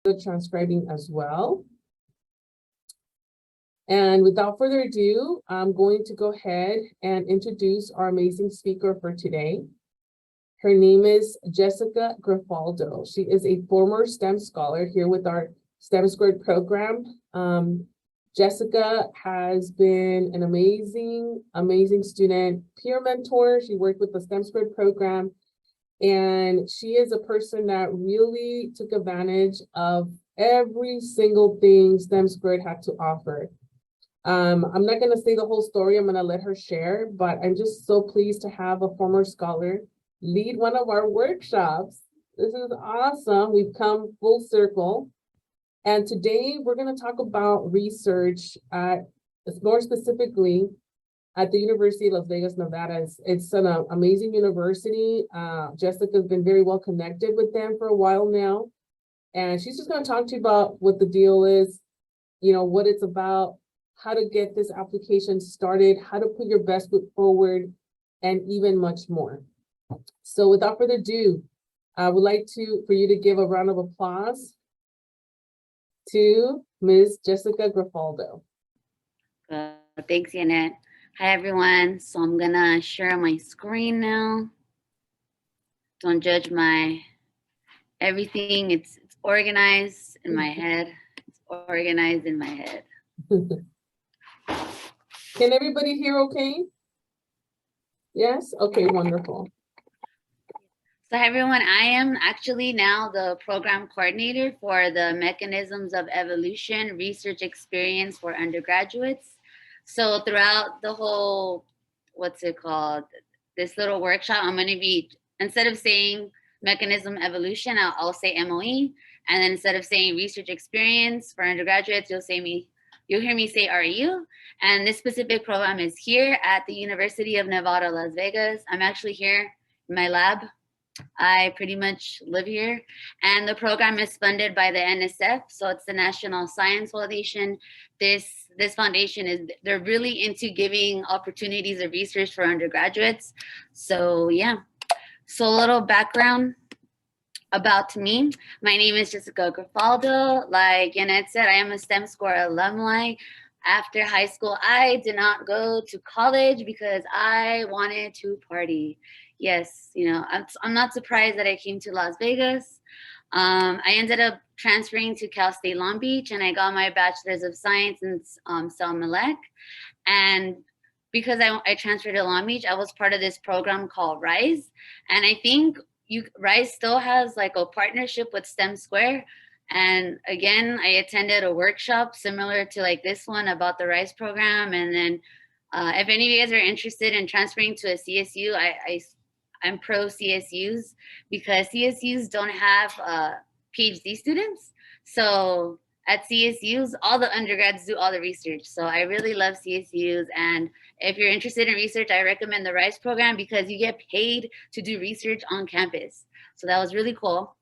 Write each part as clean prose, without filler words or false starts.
the transcribing as well. And without further ado, I'm going to go ahead and introduce our amazing speaker for today. Her name is Jessica Grifaldo. She is a former STEM scholar here with our STEM Squared program. Jessica has been an amazing student, peer mentor. She worked with the STEM Squared program, and she is a person that really took advantage of every single thing STEM Squared had to offer. I'm not going to say the whole story. I'm going to let her share, but I'm just so pleased to have a former scholar lead one of our workshops. This is awesome. We've come full circle. And today we're going to talk about research at, more specifically, at the University of Las Vegas, Nevada. It's an amazing university. Jessica's been very well connected with them for a while now. And she's just going to talk to you about what the deal is, you know, what it's about, how to get this application started, how to put your best foot forward, and even much more. So without further ado, I would like for you to give a round of applause to Ms. Jessica Grifaldo. Thanks, Janet. Hi, everyone. So I'm gonna share my screen now. Don't judge my everything. It's organized in my head. It's organized in my head. Can everybody hear okay? Yes? Okay, wonderful. So hi, everyone. I am actually now the program coordinator for the Mechanisms of Evolution Research Experience for undergraduates. So throughout the whole, what's it called, this little workshop, I'm going to be, instead of saying mechanism evolution, I'll say MOE. And then instead of saying research experience for undergraduates, you'll hear me say REU. And this specific program is here at the University of Nevada, Las Vegas. I'm actually here in my lab. I pretty much live here, and the program is funded by the NSF, so it's the National Science Foundation. This foundation they're really into giving opportunities of research for undergraduates. So yeah, so a little background about me. My name is Jessica Grifaldo. Like Janet said, I am a STEM Square alumni. After high school, I did not go to college because I wanted to party. Yes, you know, I'm not surprised that I came to Las Vegas. I ended up transferring to Cal State Long Beach, and I got my Bachelor's of Science in Cell Melec. And because I transferred to Long Beach, I was part of this program called RISE. And I think RISE still has like a partnership with STEM Square. And again, I attended a workshop similar to like this one about the RISE program. And then if any of you guys are interested in transferring to a CSU, I'm pro CSUs because CSUs don't have PhD students. So at CSUs, all the undergrads do all the research. So I really love CSUs. And if you're interested in research, I recommend the RISE program because you get paid to do research on campus. So that was really cool.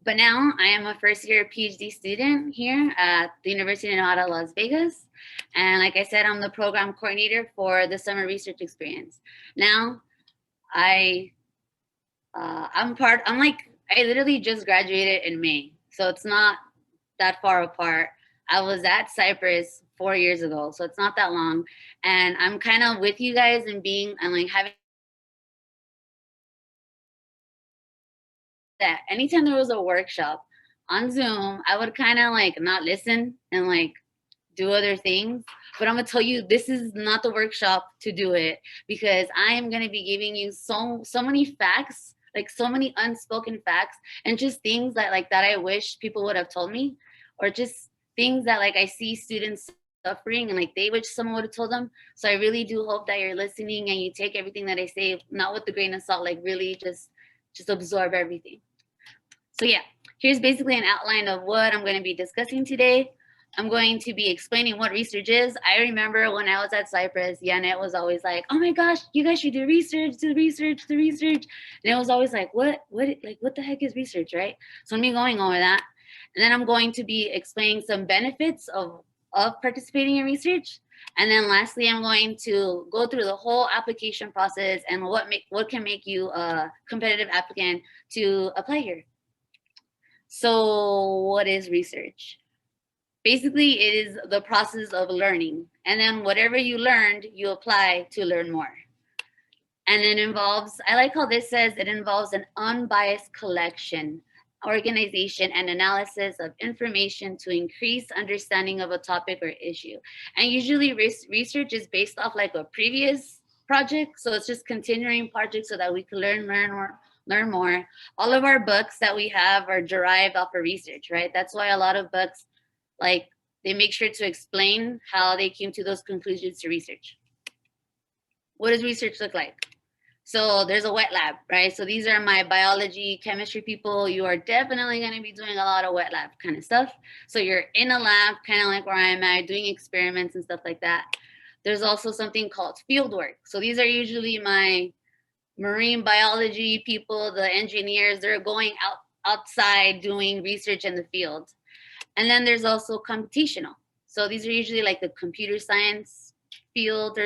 But now I am a first year PhD student here at the University of Nevada, Las Vegas. And like I said, I'm the program coordinator for the summer research experience. Now, I literally just graduated in May. So it's not that far apart. I was at Cypress 4 years ago, so it's not that long. And I'm kind of with you guys and like having that anytime there was a workshop on Zoom, I would kind of like not listen and like do other things. But I'm gonna tell you, this is not the workshop to do it because I am gonna be giving you so many facts, like so many unspoken facts and just things that I wish people would have told me, or just things that like I see students suffering and like they wish someone would have told them. So I really do hope that you're listening and you take everything that I say, not with a grain of salt, like really just absorb everything. So yeah, here's basically an outline of what I'm going to be discussing today. I'm going to be explaining what research is. I remember when I was at Cypress, Janet was always like, oh my gosh, you guys should do research, do research, do research. And it was always like, what the heck is research, right? So I'm going to be going over that. And then I'm going to be explaining some benefits of participating in research. And then lastly, I'm going to go through the whole application process and what can make you a competitive applicant to apply here. So what is research? Basically, it is the process of learning. And then whatever you learned, you apply to learn more. And it involves, I like how this says, it involves an unbiased collection, organization, and analysis of information to increase understanding of a topic or issue. And usually research is based off like a previous project. So it's just continuing projects so that we can learn more. All of our books that we have are derived off of research, right? That's why a lot of books, like, they make sure to explain how they came to those conclusions to research. What does research look like? So there's a wet lab, right? So these are my biology, chemistry people. You are definitely going to be doing a lot of wet lab kind of stuff. So you're in a lab, kind of like where I'm at, doing experiments and stuff like that. There's also something called field work. So these are usually my marine biology people, the engineers. They're going outside doing research in the field. And then there's also computational. So these are usually like the computer science field.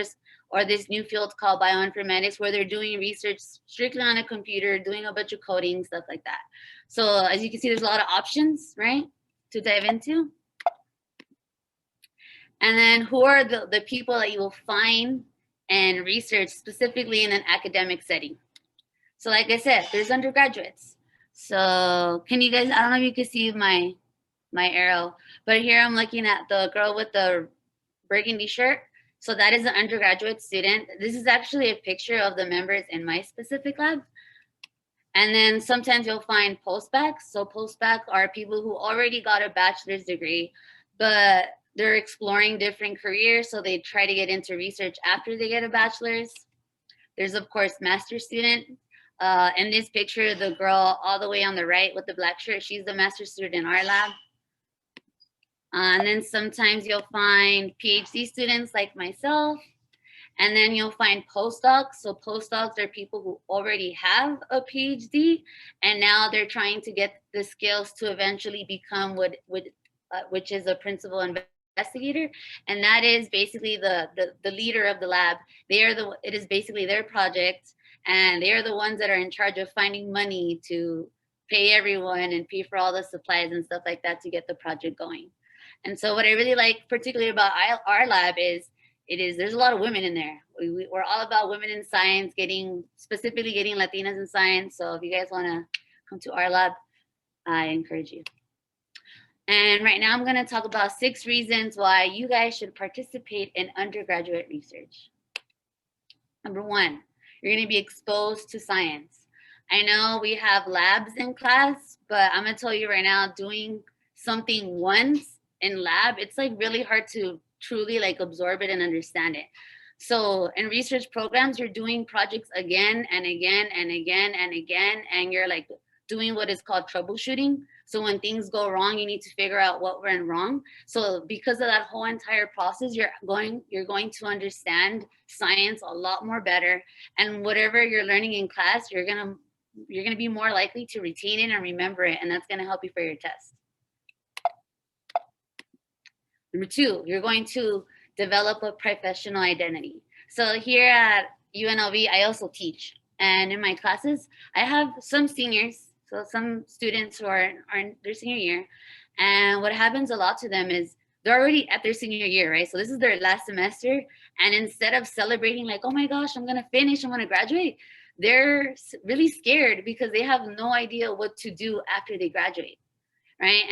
Or this new field called bioinformatics, where they're doing research strictly on a computer, doing a bunch of coding, stuff like that. So as you can see, there's a lot of options, right, to dive into. And then who are the people that you will find and research specifically in an academic setting? So like I said, there's undergraduates. So can you guys, I don't know if you can see my arrow, but here I'm looking at the girl with the burgundy shirt. So that is an undergraduate student. This is actually a picture of the members in my specific lab. And then sometimes you'll find postbacs. So postbac are people who already got a bachelor's degree, but they're exploring different careers. So they try to get into research after they get a bachelor's. There's of course master student. In this picture, the girl all the way on the right with the black shirt, she's the master student in our lab. And then sometimes you'll find PhD students like myself, and then you'll find postdocs. So postdocs are people who already have a PhD, and now they're trying to get the skills to eventually become which is a principal investigator, and that is basically the leader of the lab. It is basically their project, and they are the ones that are in charge of finding money to pay everyone and pay for all the supplies and stuff like that to get the project going. And so what I really like particularly about our lab is there's a lot of women in there. We're all about women in science, specifically getting Latinas in science. So if you guys want to come to our lab, I encourage you. And right now I'm going to talk about 6 reasons why you guys should participate in undergraduate research. Number 1, you're going to be exposed to science. I know we have labs in class, but I'm going to tell you right now, doing something once in lab, it's like really hard to truly like absorb it and understand it. So in research programs, you're doing projects again and again and again and again, and you're like doing what is called troubleshooting. So when things go wrong, you need to figure out what went wrong. So because of that whole entire process, you're going to understand science a lot more better. And whatever you're learning in class, you're gonna be more likely to retain it and remember it, and that's gonna help you for your test. Number 2, you're going to develop a professional identity. So here at UNLV, I also teach. And in my classes, I have some seniors, so some students who are in their senior year. And what happens a lot to them is they're already at their senior year, right? So this is their last semester. And instead of celebrating like, oh my gosh, I'm going to finish, I'm going to graduate, they're really scared because they have no idea what to do after they graduate. Right.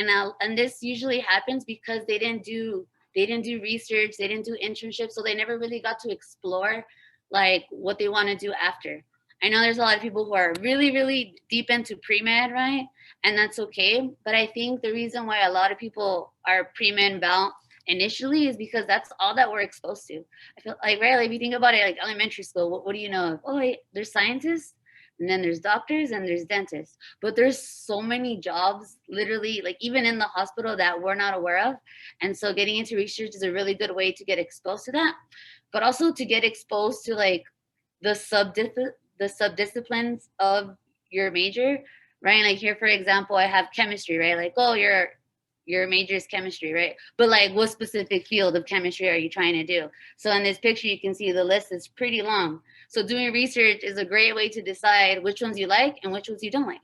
And this usually happens because they didn't do research, they didn't do internships, so they never really got to explore like what they want to do after. I know there's a lot of people who are really, really deep into pre-med, right? And that's okay. But I think the reason why a lot of people are pre-med bound initially is because that's all that we're exposed to. I feel like, right, like if you think about it, like elementary school, what do you know? Oh, wait, there's scientists, and then there's doctors and there's dentists, but there's so many jobs literally like even in the hospital that we're not aware of. And so getting into research is a really good way to get exposed to that, but also to get exposed to like the subdisciplines of your major, right? Like here, for example, I have chemistry, right? Like, oh, your major is chemistry, right? But like what specific field of chemistry are you trying to do? So in this picture, you can see the list is pretty long. So doing research is a great way to decide which ones you like and which ones you don't like.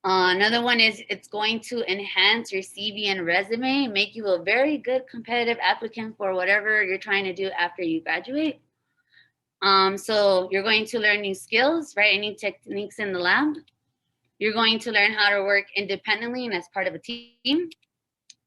Another one is it's going to enhance your CV and resume, make you a very good competitive applicant for whatever you're trying to do after you graduate. So you're going to learn new skills, right? New techniques in the lab. You're going to learn how to work independently and as part of a team.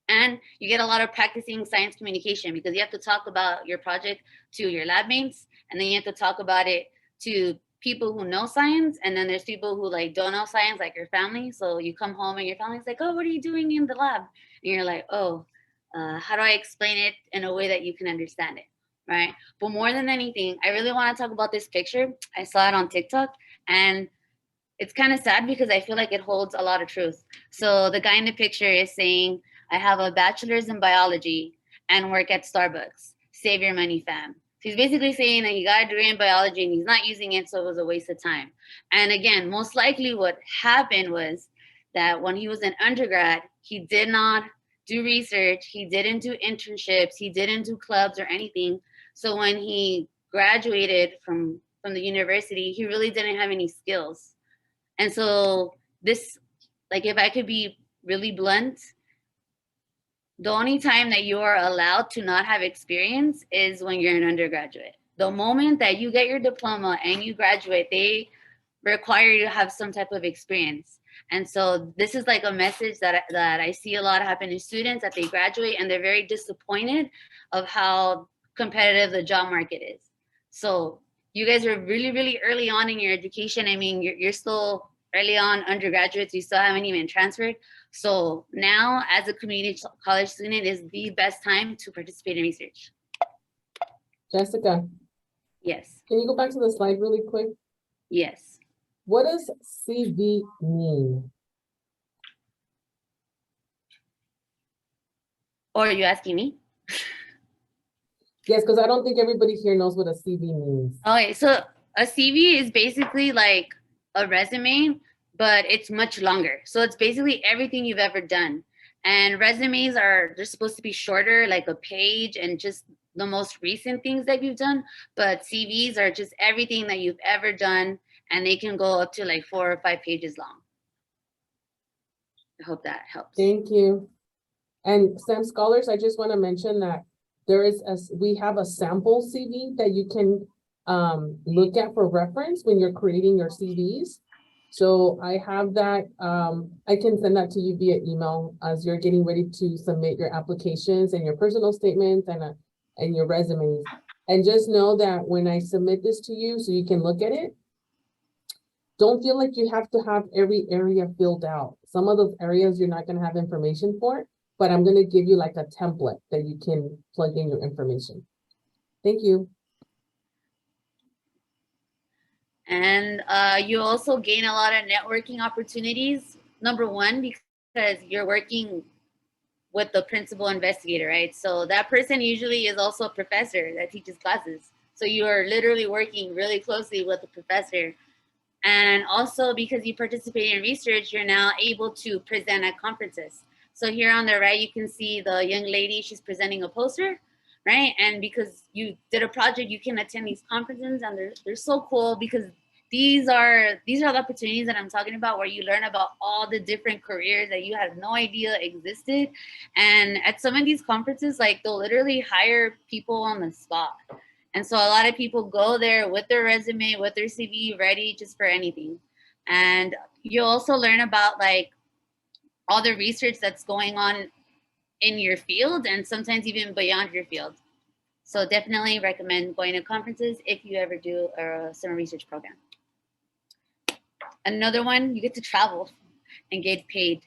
And you get a lot of practicing science communication because you have to talk about your project to your lab mates, and then you have to talk about it to people who know science, and then there's people who like don't know science, like your family. So you come home and your family's like, oh, what are you doing in the lab? And you're like, oh, how do I explain it in a way that you can understand it, right? But more than anything, I really want to talk about this picture. I saw it on TikTok, and it's kind of sad because I feel like it holds a lot of truth. So the guy in the picture is saying, I have a bachelor's in biology and work at Starbucks. Save your money, fam. So he's basically saying that he got a degree in biology and he's not using it, so it was a waste of time. And again, most likely what happened was that when he was an undergrad, he did not do research, he didn't do internships, he didn't do clubs or anything. So when he graduated from the university, he really didn't have any skills. And so this, like if I could be really blunt, the only time that you are allowed to not have experience is when you're an undergraduate. The moment that you get your diploma and you graduate, they require you to have some type of experience. And so this is like a message that I see a lot happen to students, that they graduate and they're very disappointed of how competitive the job market is. So you guys are really, really early on in your education. I mean, you're still early on undergraduates, you still haven't even transferred. So now as a community college student is the best time to participate in research. Jessica, Yes, can you go back to the slide really quick? yes. What does CV mean? Or are you asking me? Yes, because I don't think everybody here knows what a CV means. Okay, so a CV is basically like a resume, but it's much longer. So it's basically everything you've ever done. And resumes they're supposed to be shorter, like a page and just the most recent things that you've done. But CVs are just everything that you've ever done, and they can go up to like 4 or 5 pages long. I hope that helps. Thank you. And STEM scholars, I just want to mention that we have a sample CV that you can look at for reference when you're creating your CVs. So I have that, I can send that to you via email as you're getting ready to submit your applications and your personal statements and your resumes. And just know that when I submit this to you, so you can look at it, don't feel like you have to have every area filled out. Some of those areas you're not going to have information for, but I'm going to give you like a template that you can plug in your information. Thank you. And you also gain a lot of networking opportunities. Number one, because you're working with the principal investigator, right? So that person usually is also a professor that teaches classes. So you are literally working really closely with the professor. And also because you participate in research, you're now able to present at conferences. So here on the right, you can see the young lady, she's presenting a poster, right? And because you did a project, you can attend these conferences, and they're so cool because these are the opportunities that I'm talking about, where you learn about all the different careers that you had no idea existed. And at some of these conferences, like they'll literally hire people on the spot. And so a lot of people go there with their resume, with their CV ready just for anything. And you also learn about like all the research that's going on in your field and sometimes even beyond your field. So definitely recommend going to conferences if you ever do a summer research program. Another one, you get to travel and get paid.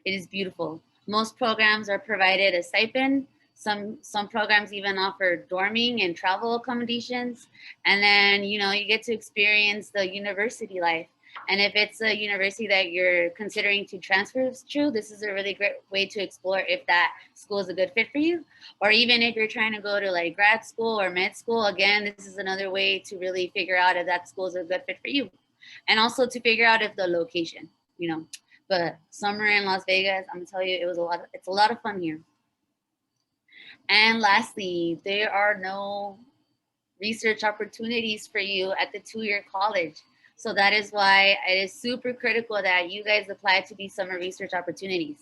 It is beautiful. Most programs are provided a stipend. Some programs even offer dorming and travel accommodations. And then, you get to experience the university life. And if it's a university that you're considering to transfer to, this is a really great way to explore if that school is a good fit for you. Or even if you're trying to go to like grad school or med school, again, this is another way to really figure out if that school is a good fit for you. And also to figure out if the location, But summer in Las Vegas, I'm gonna tell you, it's a lot of fun here. And lastly, there are no research opportunities for you at the 2-year college. So that is why it is super critical that you guys apply to these summer research opportunities.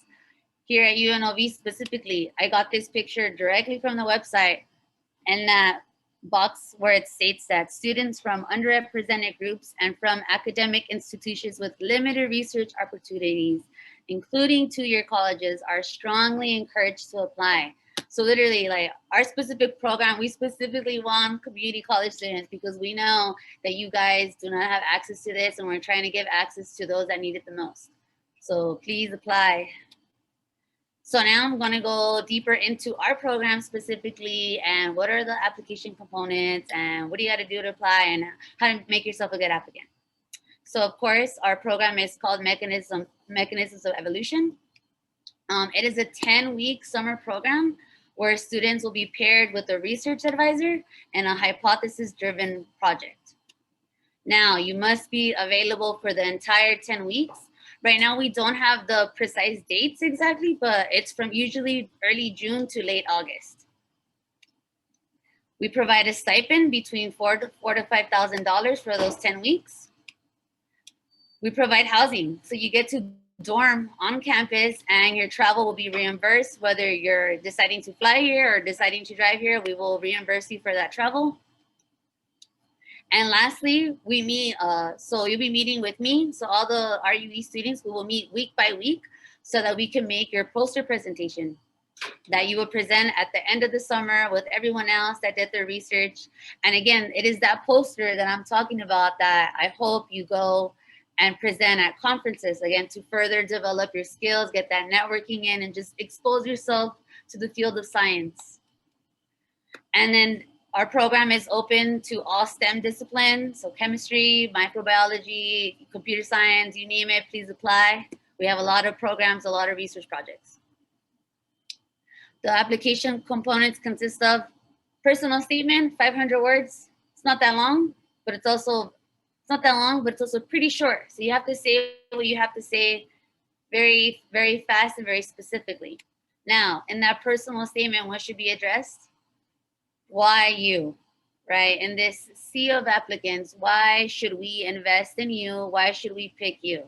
Here at UNLV specifically, I got this picture directly from the website, and that box where it states that students from underrepresented groups and from academic institutions with limited research opportunities, including two-year colleges, are strongly encouraged to apply. So literally, like our specific program, we specifically want community college students because we know that you guys do not have access to this, and we're trying to give access to those that need it the most. So please apply. So now I'm going to go deeper into our program specifically and what are the application components and what do you got to do to apply and how to make yourself a good applicant. So of course, our program is called Mechanisms of Evolution. It is a 10-week summer program where students will be paired with a research advisor and a hypothesis-driven project. Now, you must be available for the entire 10 weeks. Right now, we don't have the precise dates exactly, but it's from usually early June to late August. We provide a stipend between $4,000 to $5,000 for those 10 weeks. We provide housing, so you get to dorm on campus and your travel will be reimbursed. Whether you're deciding to fly here or deciding to drive here, we will reimburse you for that travel. And lastly, we meet, so you'll be meeting with me. So all the RUE students, we will meet week by week so that we can make your poster presentation that you will present at the end of the summer with everyone else that did their research. And again, it is that poster that I'm talking about that I hope you go and present at conferences, again, to further develop your skills, get that networking in, and just expose yourself to the field of science. And then our program is open to all STEM disciplines, so chemistry, microbiology, computer science, you name it, please apply. We have a lot of programs, a lot of research projects. The application components consist of personal statement, 500 words. It's not that long, but it's also pretty short. So you have to say what you have to say very, very fast and very specifically. Now, in that personal statement, what should be addressed? Why you, right? In this sea of applicants, why should we invest in you? Why should we pick you?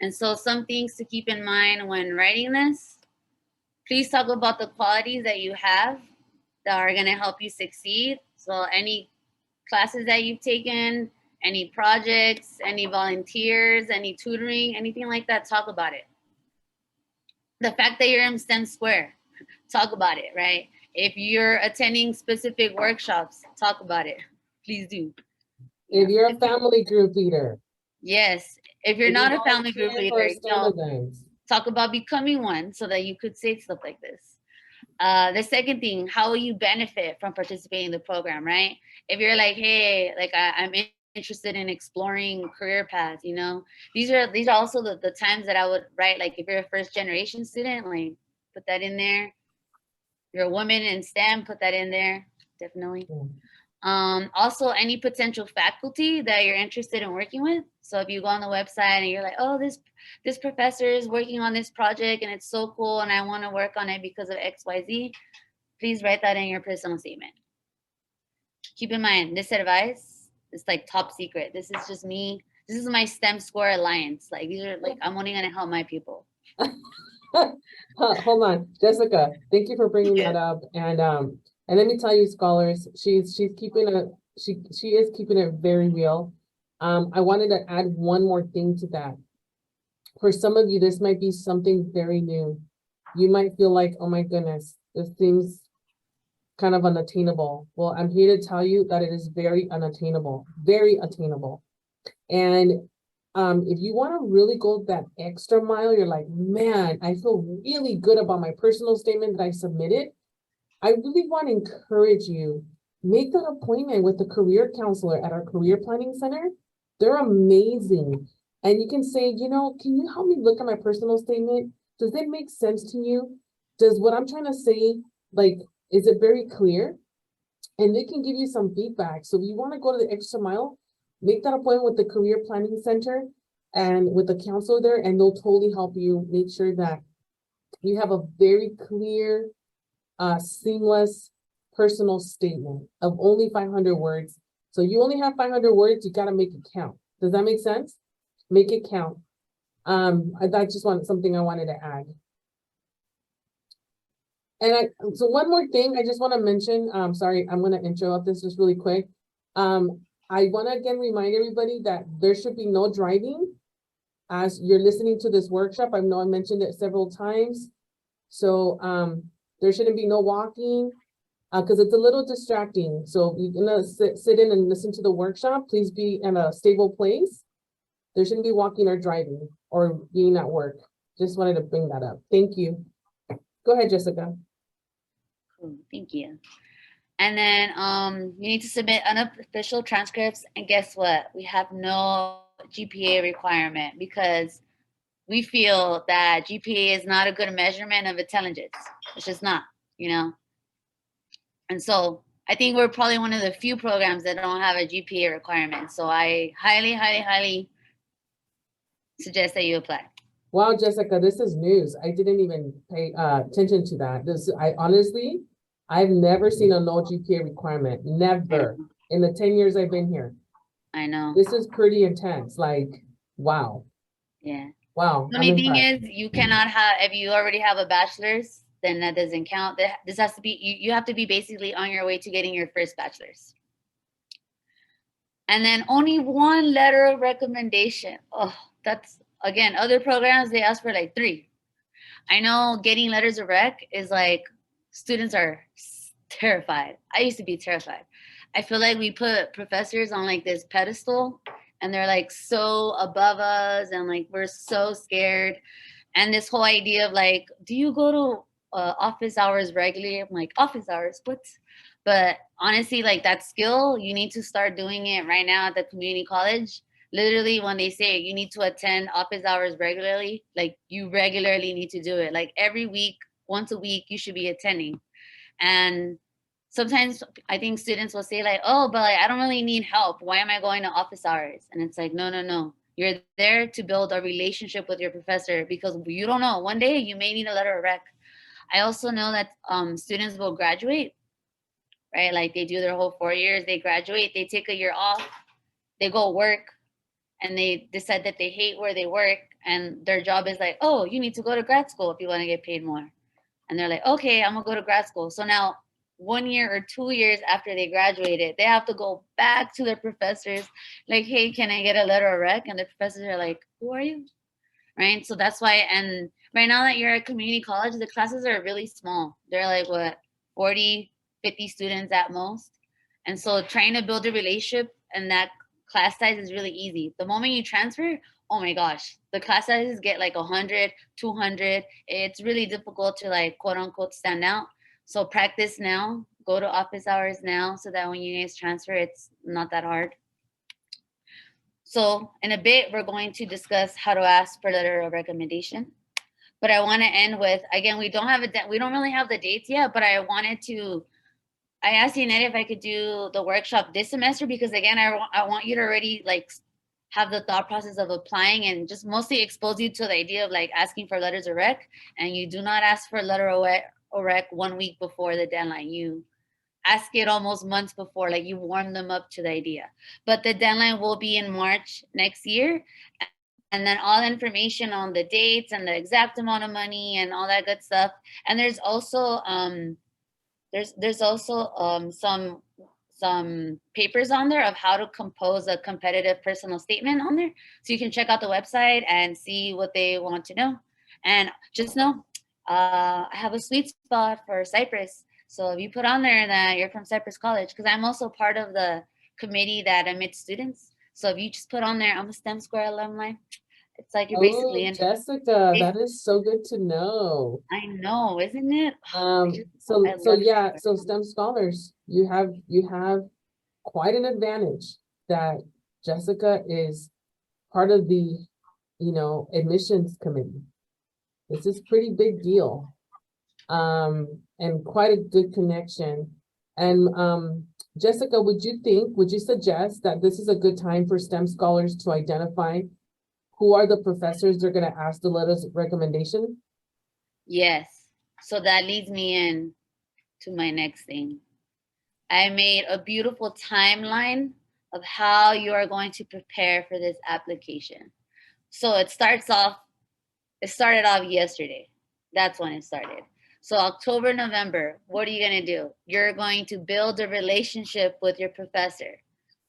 And so some things to keep in mind when writing this, please talk about the qualities that you have that are gonna help you succeed. So any classes that you've taken, any projects, any volunteers, any tutoring, anything like that, talk about it. The fact that you're in STEM Square, talk about it, right? If you're attending specific workshops, talk about it. Please do. If you're a family group leader. Yes. If you're not a family group leader, talk about becoming one so that you could say stuff like this. The second thing, how will you benefit from participating in the program, right? If you're like, hey, like I'm interested in exploring career paths, you know, these are also the times that I would write, like if you're a first generation student, like put that in there. You're a woman in STEM, put that in there, definitely. Also, any potential faculty that you're interested in working with. So if you go on the website and you're like, oh, this professor is working on this project and it's so cool and I want to work on it because of XYZ, please write that in your personal statement. Keep in mind, this advice is like top secret. This is just me. This is my STEM Square Alliance. Like these are like, I'm only going to help my people. Hold on, Jessica, thank you for bringing that up. And let me tell you, scholars, she is keeping it very real. I wanted to add one more thing to that. For some of you, this might be something very new. You might feel like, oh my goodness, this seems kind of unattainable. Well, I'm here to tell you that it is very unattainable, very attainable. And if you want to really go that extra mile, you're like, man, I feel really good about my personal statement that I submitted. I really want to encourage you, make that appointment with the career counselor at our career planning center. They're amazing. And you can say, you know, can you help me look at my personal statement? Does it make sense to you? Does what I'm trying to say, like, is it very clear? And they can give you some feedback. So if you want to go to the extra mile, make that appointment with the career planning center and with the counselor there, and they'll totally help you make sure that you have a very clear, seamless personal statement of only 500 words. So you only have 500 words, you got to make it count. Does that make sense? Make it count. I just want something I wanted to add. And so one more thing I just want to mention, sorry, I'm going to interrupt this just really quick. I want to again remind everybody that there should be no driving as you're listening to this workshop. I know I mentioned it several times. So there shouldn't be no walking because it's a little distracting. So you're gonna sit in and listen to the workshop. Please be in a stable place. There shouldn't be walking or driving or being at work. Just wanted to bring that up. Thank you. Go ahead, Jessica. Cool, thank you. And then you need to submit unofficial transcripts. And guess what? We have no GPA requirement because we feel that GPA is not a good measurement of intelligence. It's just not, you know? And so I think we're probably one of the few programs that don't have a GPA requirement. So I highly, highly, highly suggest that you apply. Wow, Jessica, this is news. I didn't even pay attention to that. I've never seen a no GPA requirement. Never. In the 10 years I've been here. I know. This is pretty intense. Like, wow. Yeah. Wow. The only thing is you cannot have, if you already have a bachelor's, then that doesn't count. This has to be, you have to be basically on your way to getting your first bachelor's. And then only one letter of recommendation. Oh, that's, again, other programs, they ask for like 3. I know getting letters of rec is like, students are terrified. I used to be terrified. I feel like we put professors on like this pedestal and they're like so above us and like we're so scared. And this whole idea of like, do you go to office hours regularly? I'm like, office hours, what? But honestly, like that skill, you need to start doing it right now at the community college. Literally when they say you need to attend office hours regularly, like you regularly need to do it. Like every week, once a week, you should be attending. And sometimes I think students will say like, oh, but like, I don't really need help. Why am I going to office hours? And it's like, no, no, no. You're there to build a relationship with your professor because you don't know. One day you may need a letter of rec. I also know that students will graduate, right? Like they do their whole 4 years, they graduate, they take a year off, they go work, and they decide that they hate where they work. And their job is like, oh, you need to go to grad school if you want to get paid more. And they're like, okay, I'm gonna go to grad school. So now 1 year or 2 years after they graduated, they have to go back to their professors like, hey, can I get a letter of rec? And the professors are like, who are you? Right? So that's why, and right now that you're at community college, the classes are really small. They're like what, 40, 50 students at most. And so trying to build a relationship and that class size is really easy. The moment you transfer, oh my gosh, the class sizes get like 100, 200. It's really difficult to like quote unquote stand out. So practice now, go to office hours now so that when you guys transfer, it's not that hard. So in a bit, we're going to discuss how to ask for letter of recommendation. But I want to end with, again, we don't really have the dates yet, but I asked Yanette if I could do the workshop this semester because again, I want you to already like have the thought process of applying and just mostly expose you to the idea of like asking for letters of rec. And you do not ask for a letter of rec 1 week before the deadline. You ask it almost months before, like you warm them up to the idea. But the deadline will be in March next year. And then all information on the dates and the exact amount of money and all that good stuff. And there's also some papers on there of how to compose a competitive personal statement on there. So you can check out the website and see what they want to know. And just know, I have a sweet spot for Cypress. So if you put on there that you're from Cypress College, because I'm also part of the committee that admits students. So if you just put on there, I'm a STEM Square alumni, it's like you're basically in. Jessica, that is so good to know. I know, isn't it? So STEM scholars, you have quite an advantage that Jessica is part of the, admissions committee. This is pretty big deal. And quite a good connection. And Jessica, would you suggest that this is a good time for STEM scholars to identify who are the professors they're going to ask the letters of recommendation? Yes. So that leads me in to my next thing. I made a beautiful timeline of how you are going to prepare for this application. So it started off yesterday. That's when it started. So October, November, what are you going to do? You're going to build a relationship with your professor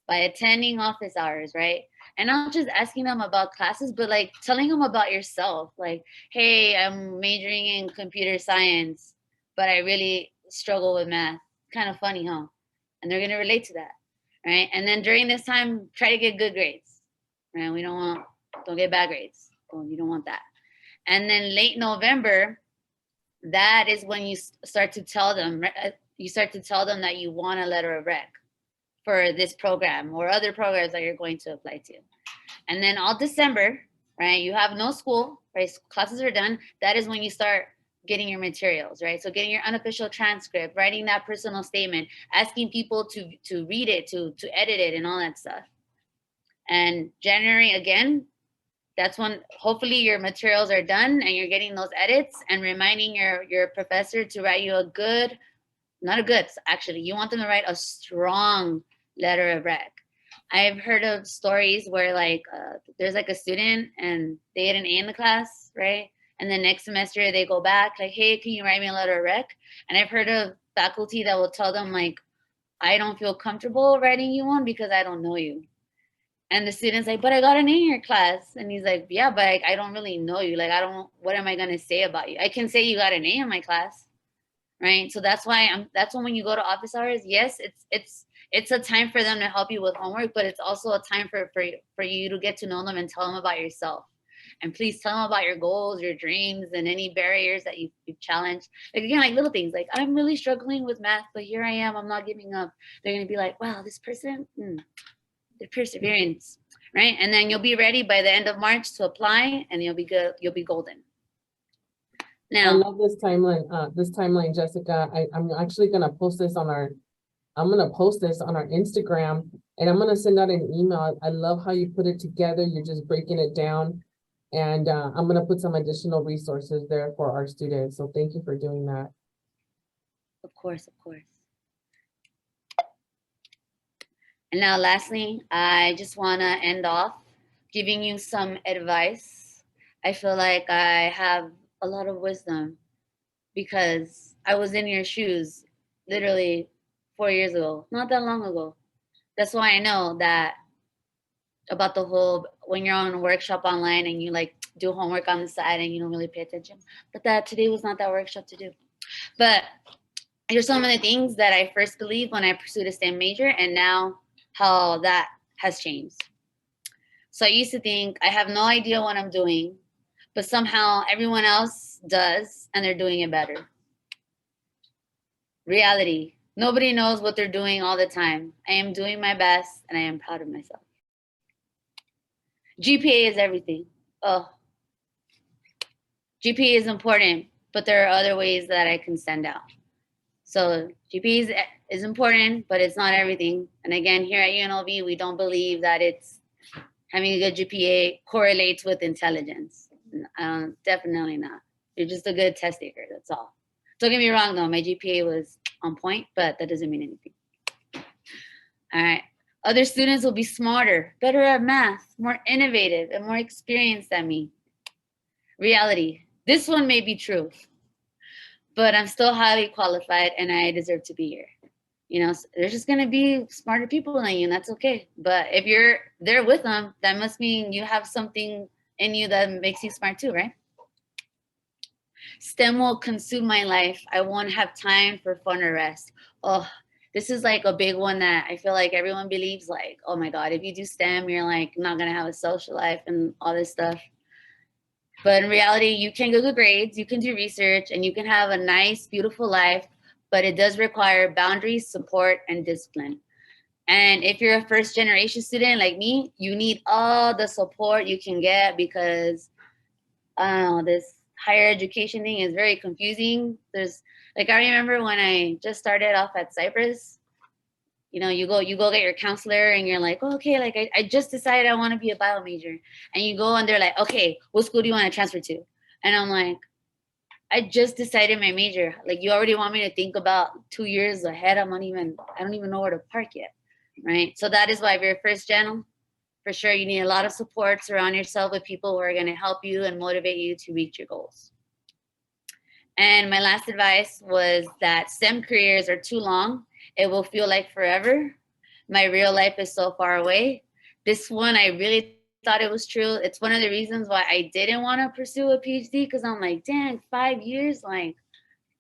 by attending office hours, right? And not just asking them about classes, but like telling them about yourself. Like, hey, I'm majoring in computer science, but I really struggle with math. Kind of funny, huh? And they're going to relate to that, right? And then during this time, try to get good grades, right? Don't get bad grades. Well, you don't want that. And then late November, that is when you start to tell them, that you want a letter of rec for this program or other programs that you're going to apply to. And then all December, right, you have no school, right? Classes are done. That is when you start getting your materials, right? So getting your unofficial transcript, writing that personal statement, asking people to read it, to edit it and all that stuff. And January, again, that's when hopefully your materials are done and you're getting those edits, and reminding your professor to write you you want them to write a strong letter of rec. I've heard of stories where there's like a student and they get an A in the class, right? And then next semester they go back like, hey, can you write me a letter of rec? And I've heard of faculty that will tell them like, I don't feel comfortable writing you one because I don't know you. And the student's like, but I got an A in your class. And he's like, yeah, but I don't really know you. Like, what am I going to say about you? I can say you got an A in my class, right? So that's when when you go to office hours, yes, it's a time for them to help you with homework, but it's also a time for you to get to know them and tell them about yourself. And please tell them about your goals, your dreams, and any barriers that you've challenged. Like, again, like little things, like, I'm really struggling with math, but here I am, I'm not giving up. They're going to be like, wow, this person, the perseverance, right? And then you'll be ready by the end of March to apply, and you'll be good. You'll be golden. Now, I love this timeline, Jessica. I'm actually gonna post this on our Instagram, and I'm gonna send out an email. I love how you put it together. You're just breaking it down, and I'm gonna put some additional resources there for our students. So thank you for doing that. Of course. And now lastly, I just want to end off giving you some advice. I feel like I have a lot of wisdom because I was in your shoes literally 4 years ago, not that long ago. That's why I know that about the whole, when you're on a workshop online and you like do homework on the side and you don't really pay attention, but that today was not that workshop to do. But here's some of the things that I first believed when I pursued a STEM major, and now how that has changed. So I used to think I have no idea what I'm doing, but somehow everyone else does and they're doing it better. Reality, nobody knows what they're doing all the time. I am doing my best and I am proud of myself. GPA is everything. Oh, GPA is important, but there are other ways that I can stand out. So GPA is important, but it's not everything. And again, here at UNLV, we don't believe that it's having a good GPA correlates with intelligence. Definitely not. You're just a good test taker, that's all. Don't get me wrong though, my GPA was on point, but that doesn't mean anything. All right. Other students will be smarter, better at math, more innovative, and more experienced than me. Reality, this one may be true, but I'm still highly qualified and I deserve to be here. You know, there's just gonna be smarter people than you, and that's okay. But if you're there with them, that must mean you have something in you that makes you smart too, right? STEM will consume my life. I won't have time for fun or rest. Oh, this is like a big one that I feel like everyone believes, like, oh my God, if you do STEM, you're like not gonna have a social life and all this stuff. But in reality, you can go good grades, you can do research, and you can have a nice, beautiful life, but it does require boundaries, support, and discipline. And if you're a first generation student like me, you need all the support you can get because this higher education thing is very confusing. There's like, I remember when I just started off at Cypress, you know, you go get your counselor and you're like, oh, okay, like I just decided I want to be a bio major. And you go and they're like, okay, what school do you want to transfer to? And I'm like, I just decided my major. Like, you already want me to think about 2 years ahead. I don't even know where to park yet. right? So that is why if you're first gen, for sure, you need a lot of support. Surround yourself with people who are going to help you and motivate you to reach your goals. And my last advice was that STEM careers are too long. It will feel like forever. My real life is so far away. This one, I really thought it was true. It's one of the reasons why I didn't want to pursue a PhD, because I'm like, dang, 5 years, like,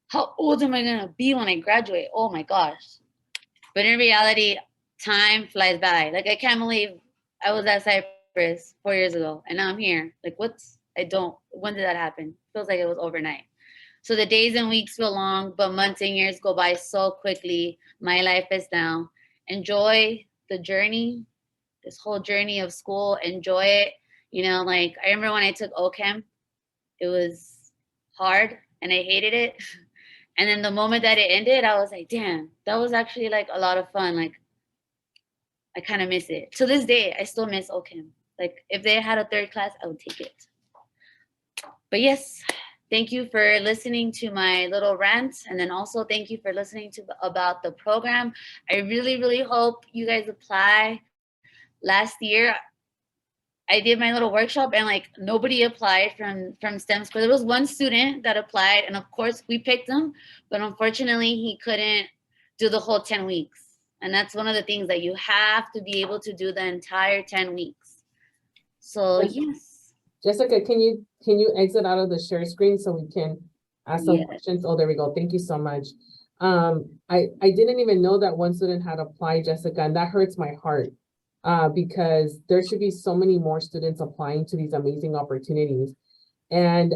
how old am I going to be when I graduate? Oh my gosh. But in reality, time flies by. Like, I can't believe I was at Cyprus 4 years ago and now I'm here. Like, when did that happen? Feels like it was overnight. So the days and weeks feel long, but months and years go by so quickly. My life is now. Enjoy the journey, this whole journey of school. Enjoy it. You know, like, I remember when I took OChem, it was hard and I hated it. And then the moment that it ended, I was like, damn, that was actually like a lot of fun. Like, I kind of miss it. To this day, I still miss OChem. Like, if they had a third class, I would take it. But yes, thank you for listening to my little rant. And then also thank you for listening to about the program. I really, really hope you guys apply. Last year, I did my little workshop and like nobody applied from STEM school. There was one student that applied and of course we picked him, but unfortunately he couldn't do the whole 10 weeks. And that's one of the things that you have to be able to do the entire 10 weeks. So yes. Jessica, can you exit out of the share screen so we can ask some questions? Oh, there we go. Thank you so much. I didn't even know that one student had applied, Jessica, and that hurts my heart. Because there should be so many more students applying to these amazing opportunities. And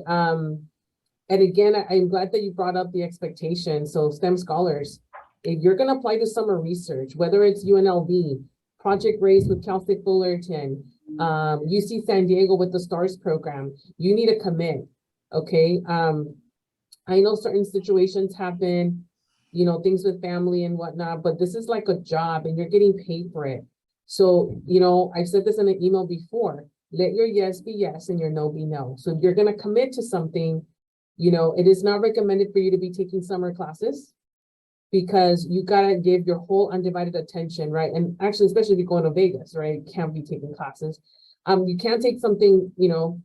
again, I'm glad that you brought up the expectation. So STEM scholars, if you're going to apply to summer research, whether it's UNLV, Project Race with Cal State Fullerton, UC San Diego with the STARS program, you need to commit, okay? I know certain situations happen, you know, things with family and whatnot, but this is like a job and you're getting paid for it. So, you know, I've said this in an email before, let your yes be yes and your no be no. So if you're going to commit to something, you know, it is not recommended for you to be taking summer classes because you got to give your whole undivided attention, right? And actually, especially if you're going to Vegas, right? You can't be taking classes. You can't take something, you know,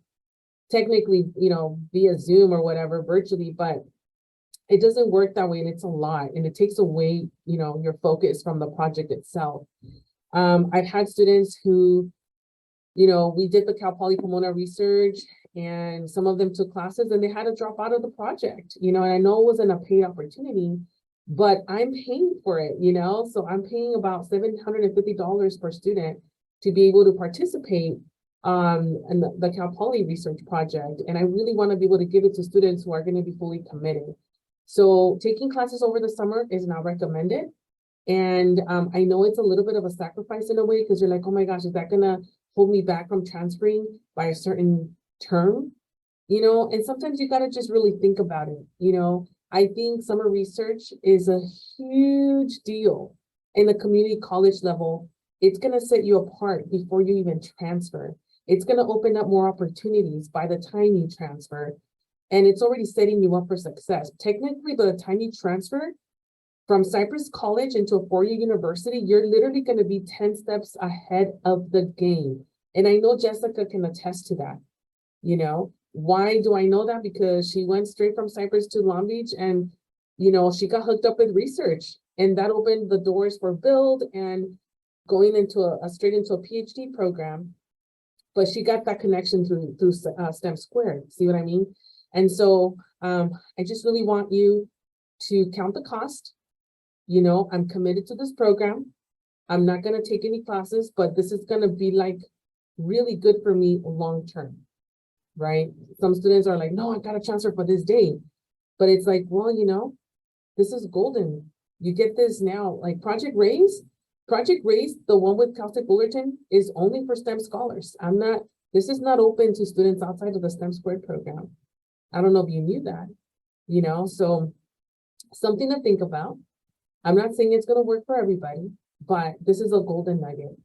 technically, you know, via Zoom or whatever, virtually, but it doesn't work that way and it's a lot and it takes away, you know, your focus from the project itself. I've had students who, you know, we did the Cal Poly Pomona research and some of them took classes and they had to drop out of the project, you know, and I know it wasn't a paid opportunity, but I'm paying for it, you know, so I'm paying about $750 per student to be able to participate in the Cal Poly research project. And I really want to be able to give it to students who are going to be fully committed. So taking classes over the summer is not recommended. And I know it's a little bit of a sacrifice in a way because you're like, oh my gosh, is that gonna hold me back from transferring by a certain term? You know, and sometimes you gotta just really think about it. You know, I think summer research is a huge deal in the community college level. It's gonna set you apart before you even transfer. It's gonna open up more opportunities by the time you transfer. And it's already setting you up for success. Technically, by the time you transfer, from Cypress College into a four-year university, you're literally going to be 10 steps ahead of the game. And I know Jessica can attest to that. You know, why do I know that? Because she went straight from Cypress to Long Beach and, you know, she got hooked up with research and that opened the doors for build and going into straight into a PhD program. But she got that connection through STEM Squared. See what I mean? And so I just really want you to count the cost. You know, I'm committed to this program. I'm not going to take any classes, but this is going to be like really good for me long term, right? Some students are like, no, I got a transfer for this day. But it's like, well, you know, this is golden. You get this now, like Project Raise, the one with Cal State Fullerton is only for STEM scholars. This is not open to students outside of the STEM Squared program. I don't know if you knew that, you know, so something to think about. I'm not saying it's going to work for everybody, but this is a golden nugget.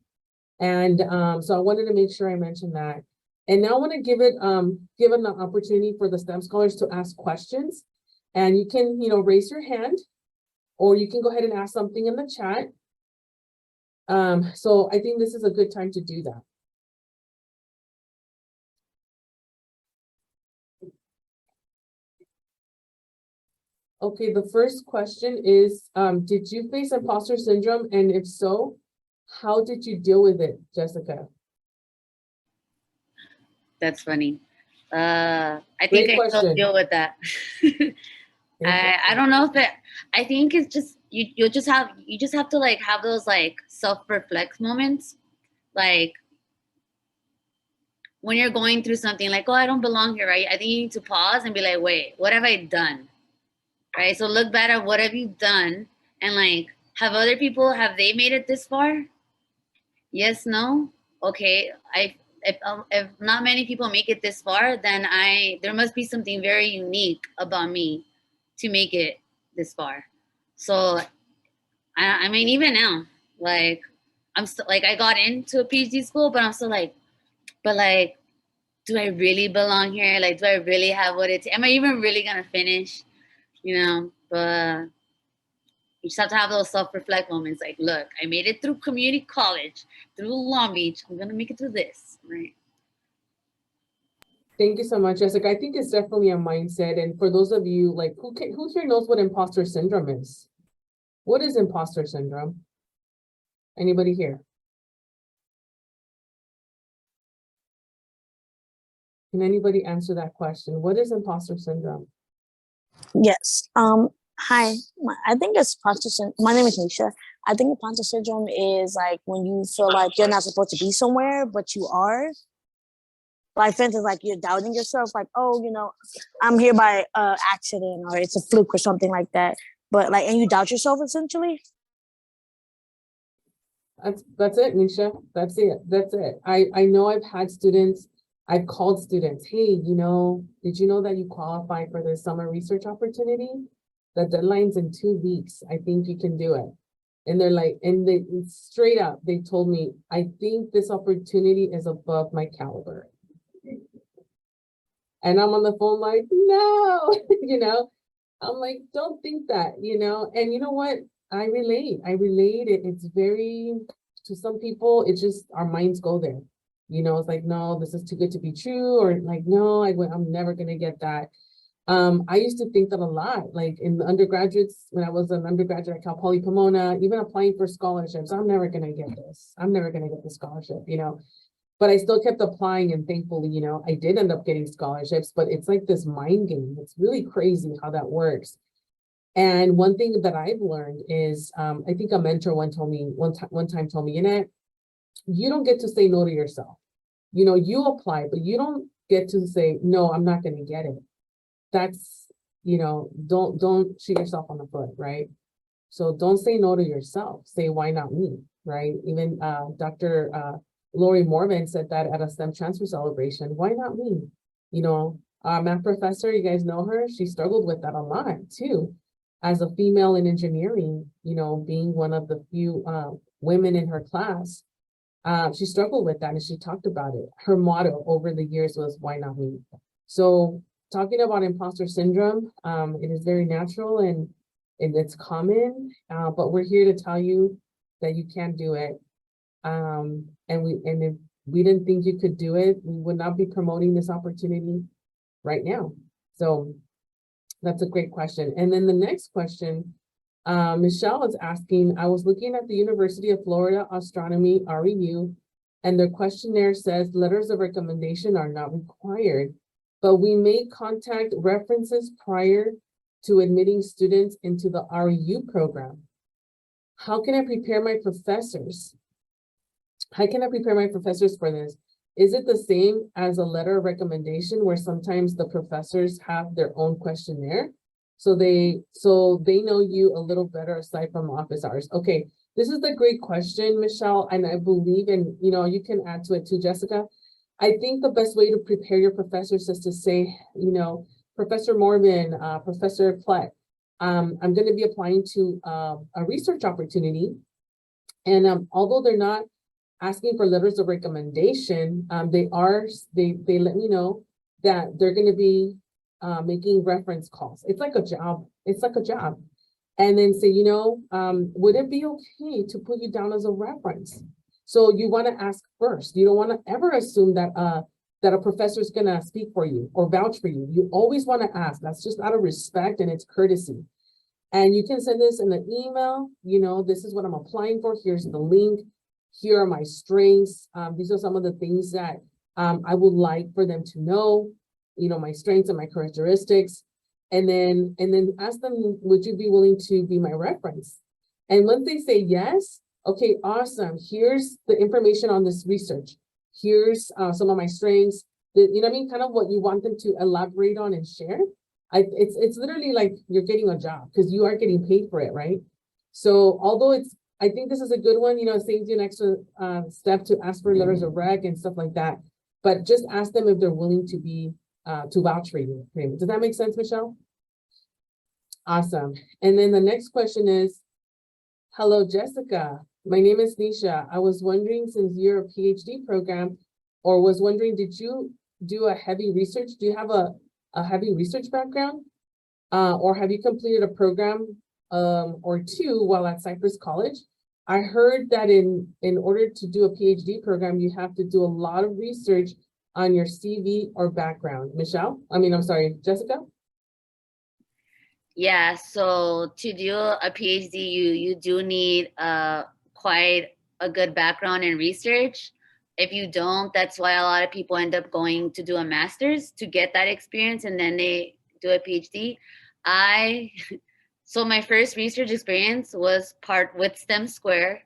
And so I wanted to make sure I mentioned that. And now I want to give an opportunity for the STEM scholars to ask questions. And you can, you know, raise your hand or you can go ahead and ask something in the chat. So I think this is a good time to do that. Okay, the first question is, did you face imposter syndrome? And if so, how did you deal with it, Jessica? That's funny. I think Great I still question. deal with that. I don't know if it, I think it's just you just have to like have those like self-reflect moments. Like when you're going through something like, oh, I don't belong here, right? I think you need to pause and be like, wait, what have I done? Right? So look back at what have you done and like have other people, have they made it this far? Yes, no? Okay. If not many people make it this far, then there must be something very unique about me to make it this far. So I mean, even now, like I'm still like I got into a PhD school, but I'm still like, but like, do I really belong here? Like, do I really have what it? Am I even really gonna finish? You know, but you just have to have those self-reflect moments. Like, look, I made it through community college, through Long Beach. I'm gonna make it through this, right? Thank you so much, Jessica. I think it's definitely a mindset. And for those of you like who here knows what imposter syndrome is? What is imposter syndrome? Anybody here? Can anybody answer that question? What is imposter syndrome? Yes. Hi. I think it's imposter syndrome. My name is Nisha. I think imposter syndrome is like when you feel like you're not supposed to be somewhere, but you are. Like, for instance, like you're doubting yourself, like, oh, I'm here by accident, or it's a fluke or something like that. But like, and you doubt yourself essentially. That's it, Nisha. That's it. That's it. I know I've had students, I've called students, hey, did you know that you qualify for the summer research opportunity? The deadline's in 2 weeks. I think you can do it. And they're like, and they straight up, they told me, I think this opportunity is above my caliber. And I'm on the phone like, no, I'm like, don't think that, and you know what? I relate. It's very, to some people, it's just our minds go there. It's like, no, this is too good to be true, or like, no, I'm never gonna get that. I used to think that a lot, like in the undergraduates, when I was an undergraduate at Cal Poly Pomona, even applying for scholarships, I'm never gonna get this. I'm never gonna get the scholarship, but I still kept applying, and thankfully, I did end up getting scholarships, but it's like this mind game. It's really crazy how that works. And one thing that I've learned is, I think a mentor one time told me, you don't get to say no to yourself. You apply, but you don't get to say, no, I'm not going to get it. That's, don't shoot yourself on the foot, right? So don't say no to yourself. Say, why not me, right? Even Dr. Lori Morvan said that at a STEM transfer celebration. Why not me? Math professor, you guys know her. She struggled with that a lot too. As a female in engineering, being one of the few women in her class, she struggled with that and she talked about it. Her motto over the years was, why not me? So talking about imposter syndrome, it is very natural and it's common, but we're here to tell you that you can do it. And if we didn't think you could do it, we would not be promoting this opportunity right now. So that's a great question. And then the next question, Michelle is asking, I was looking at the University of Florida Astronomy REU, and their questionnaire says letters of recommendation are not required, but we may contact references prior to admitting students into the REU program. How can I prepare my professors? How can I prepare my professors for this? Is it the same as a letter of recommendation where sometimes the professors have their own questionnaire? So they know you a little better aside from office hours. Okay, this is a great question, Michelle, and I believe in, you can add to it too, Jessica. I think the best way to prepare your professors is to say, Professor Morvan, Professor Plett, I'm going to be applying to a research opportunity. And although they're not asking for letters of recommendation, they let me know that they're going to be making reference calls. It's like a job. It's like a job. and then say, you know, would it be okay to put you down as a reference? So you want to ask first. You don't want to ever assume that that a professor is going to speak for you or vouch for you. You always want to ask. That's just out of respect and it's courtesy. And you can send this in an email. You know, this is what I'm applying for. Here's the link. Here are my strengths. These are some of the things that I would like for them to know, you know, my strengths and my characteristics. And then ask them, would you be willing to be my reference? And once they say yes, okay, awesome. Here's the information on this research. Here's some of my strengths. You know what I mean? Kind of what you want them to elaborate on and share. It's literally like you're getting a job because you are getting paid for it, right? So although I think this is a good one, you know, it saves you an extra step to ask for letters of rec and stuff like that. But just ask them if they're willing to be to vouch for you. Okay. Does that make sense, Michelle? Awesome. And then the next question is, hello, Jessica. My name is Nisha. I was wondering, since you're a PhD program, or was wondering, did you do a heavy research? Do you have a heavy research background? Or have you completed a program or two while at Cypress College? I heard that in order to do a PhD program, you have to do a lot of research on your CV or background. Michelle? I'm sorry, Jessica? Yeah, so to do a PhD, you do need quite a good background in research. If you don't, that's why a lot of people end up going to do a master's to get that experience, and then they do a PhD. So my first research experience was part with STEM Square,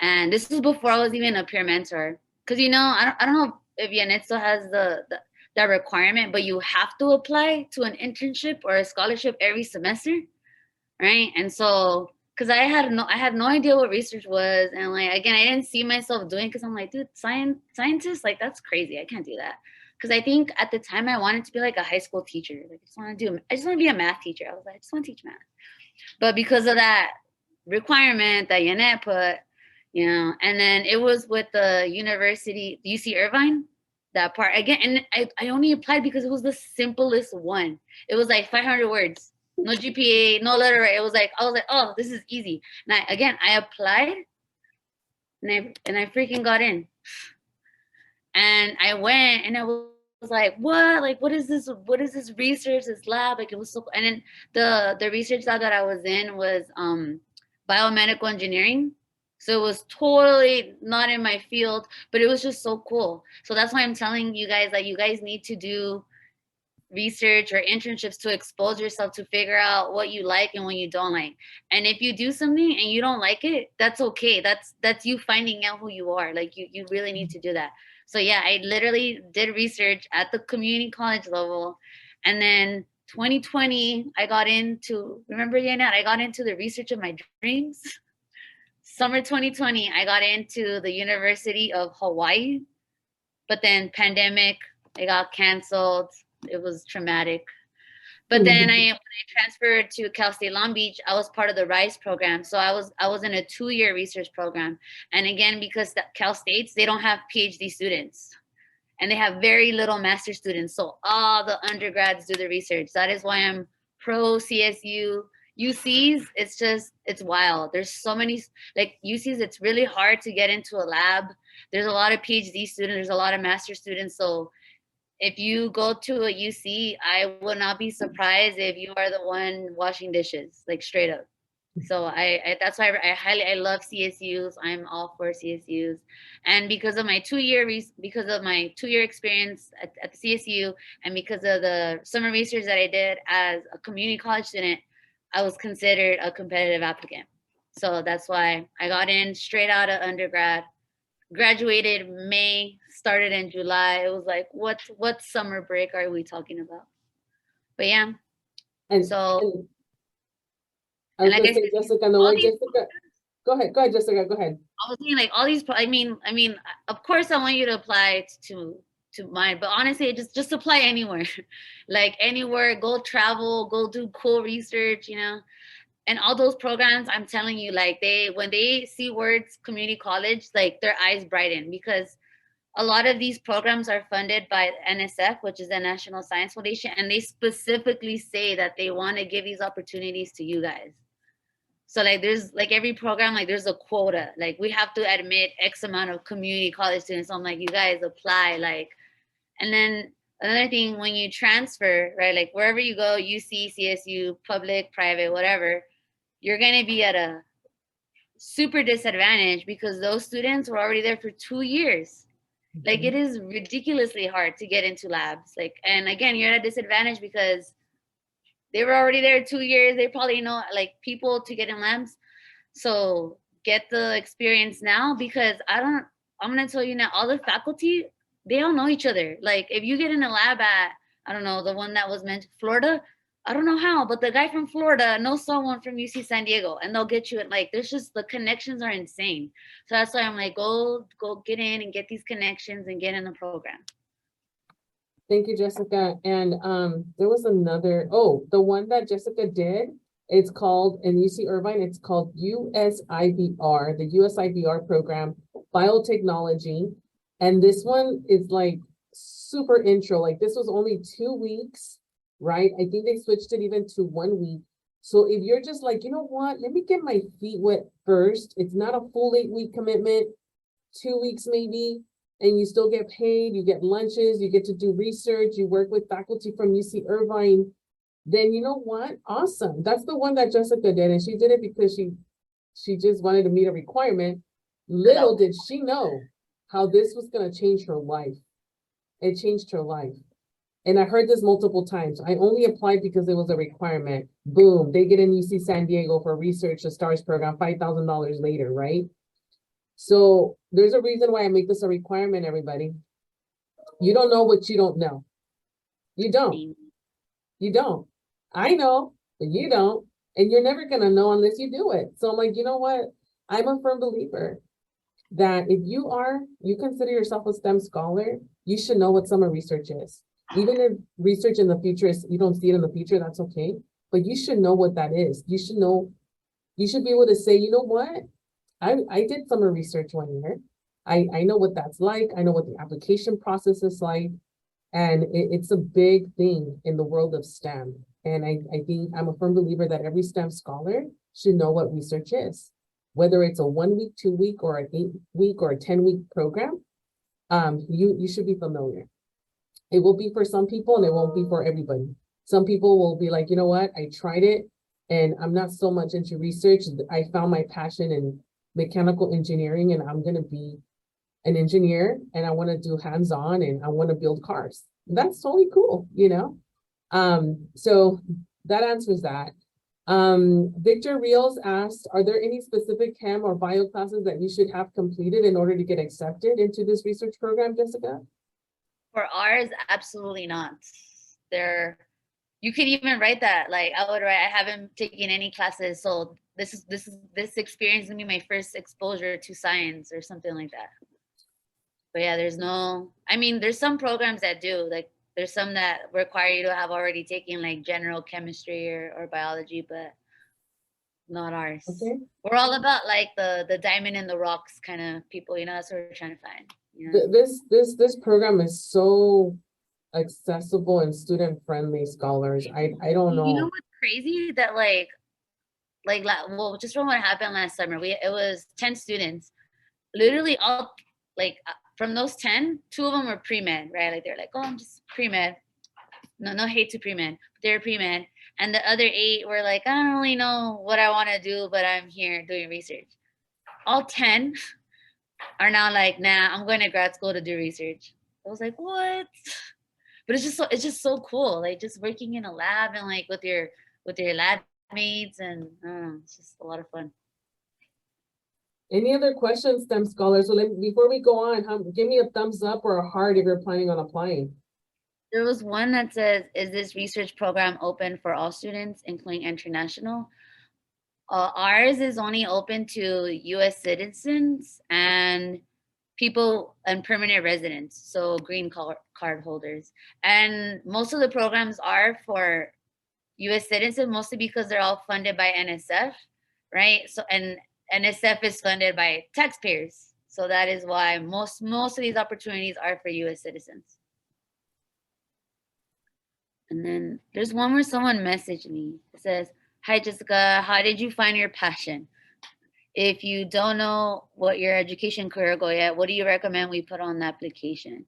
and this was before I was even a peer mentor. Because, you know, I don't know if Yanet still has that requirement, but you have to apply to an internship or a scholarship every semester, right? And so, because I had no idea what research was, and like again, I didn't see myself doing, because I'm like, dude, scientist, like that's crazy. I can't do that. Because I think at the time I wanted to be like a high school teacher. Like I just want to be a math teacher. I was like, I just want to teach math. But because of that requirement that Yanet put, you know, and then it was with the university, UC Irvine, that part again. And I only applied because it was the simplest one. It was like 500 words, no GPA, no letter. I was like, oh, this is easy. And I applied and I freaking got in. And I went and I was like, what? Like, what is this? What is this research, this lab? Like, it was so, and then the research lab that I was in was biomedical engineering. So it was totally not in my field, but it was just so cool. So that's why I'm telling you guys that you guys need to do research or internships to expose yourself, to figure out what you like and what you don't like. And if you do something and you don't like it, that's okay. That's you finding out who you are. Like you really need to do that. So yeah, I literally did research at the community college level. And then 2020, I got into, remember Yanet, I got into the research of my dreams. Summer 2020, I got into the University of Hawaii, but then pandemic, it got canceled. It was traumatic. But then when I transferred to Cal State Long Beach, I was part of the RISE program. So I was in a 2-year research program. And again, because Cal States, they don't have PhD students and they have very little master students. So all the undergrads do the research. That is why I'm pro CSU. UCs, it's wild. There's so many, like UCs, it's really hard to get into a lab. There's a lot of PhD students, there's a lot of master students. So if you go to a UC, I would not be surprised if you are the one washing dishes, like straight up. So I that's why I love CSUs. I'm all for CSUs, and because of my 2-year experience at the CSU, and because of the summer research that I did as a community college student, I was considered a competitive applicant. So that's why I got in straight out of undergrad, graduated May, started in July. It was like, what summer break are we talking about? But yeah. And so I was gonna say, Jessica, no way, Jessica. Go ahead, Jessica, go ahead. I was saying like all these, I mean, of course I want you to apply to mine, but honestly, just apply anywhere. Like anywhere, go travel, go do cool research, you know. And all those programs, I'm telling you, like when they see words community college, like their eyes brighten, because a lot of these programs are funded by NSF, which is the National Science Foundation, and they specifically say that they want to give these opportunities to you guys. So like there's like every program, like there's a quota. Like we have to admit X amount of community college students. So I'm like, you guys apply, like, and then another thing, when you transfer, right, like wherever you go, UC, CSU, public, private, whatever, you're gonna be at a super disadvantage because those students were already there for 2 years. Like it is ridiculously hard to get into labs. Like, and again, you're at a disadvantage because they were already there 2 years. They probably know like people to get in labs. So get the experience now, because I'm gonna tell you now, all the faculty, they all know each other. Like if you get in a lab at, I don't know, the one that was mentioned, Florida, I don't know how, but the guy from Florida knows someone from UC San Diego, and they'll get you. Like there's just, the connections are insane. So that's why I'm like, go get in and get these connections and get in the program. Thank you, Jessica. And there was another, the one that Jessica did, it's called, in UC Irvine, it's called USIBR, the USIBR program, biotechnology. And this one is like super intro, like this was only 2 weeks, right? I think they switched it even to 1 week. So if you're just like, you know what, let me get my feet wet first, it's not a full 8-week commitment, 2 weeks maybe, and you still get paid, you get lunches, you get to do research, you work with faculty from UC Irvine, then you know what? Awesome. That's the one that Jessica did, and she did it because she just wanted to meet a requirement. Little did she know how this was going to change her life. It changed her life. And I heard this multiple times. I only applied because it was a requirement. Boom, they get in UC San Diego for research, the STARS program, $5,000 later, right? So there's a reason why I make this a requirement, everybody. You don't know what you don't know. You don't. You don't. I know, but you don't. And you're never going to know unless you do it. So I'm like, you know what? I'm a firm believer that if you consider yourself a STEM scholar, you should know what summer research is. Even if research in the future is, you don't see it in the future, that's okay. But you should know what that is. You should know, you should be able to say, you know what? I did summer research 1 year. I know what that's like. I know what the application process is like. And it's a big thing in the world of STEM. And I think I'm a firm believer that every STEM scholar should know what research is. Whether it's a 1 week, 2 week, or an 8-week or a 10-week program, you should be familiar. It will be for some people and it won't be for everybody. Some people will be like, you know what, I tried it and I'm not so much into research. I found my passion in mechanical engineering and I'm gonna be an engineer and I want to do hands-on and I want to build cars. That's totally cool, you know? So that answers that. Victor Rios asked, are there any specific chem or bio classes that you should have completed in order to get accepted into this research program, Jessica? For ours, absolutely not. You could even write that. Like I would write, I haven't taken any classes, so this experience is gonna be my first exposure to science or something like that. But yeah, there's some programs that do, like there's some that require you to have already taken like general chemistry or biology, but not ours. Okay. We're all about like the diamond in the rocks kind of people, that's what we're trying to find. You know? This program is so accessible and student friendly, scholars. I don't know. You know what's crazy? That well, just from what happened last summer, it was 10 students, literally all like from those 10, 2 of them were pre-med, right? Like they're like, oh, I'm just pre-med. No hate to pre-med, but they're pre-med. And the other 8 were like, I don't really know what I want to do, but I'm here doing research. All 10 are now like, nah, I'm going to grad school to do research. I was like, what? But it's just so cool. Like just working in a lab and like with your lab mates, and it's just a lot of fun. Any other questions, STEM scholars? So before we go on, give me a thumbs up or a heart if you're planning on applying. There was one that says, is this research program open for all students, including international? Ours is only open to US citizens and people and permanent residents, so green card holders. And most of the programs are for US citizens, mostly because they're all funded by NSF, right? So, and NSF is funded by taxpayers. So that is why most of these opportunities are for US citizens. And then there's one where someone messaged me. It says, Hi, Jessica. How did you find your passion? If you don't know what your education career goal yet, what do you recommend we put on the application?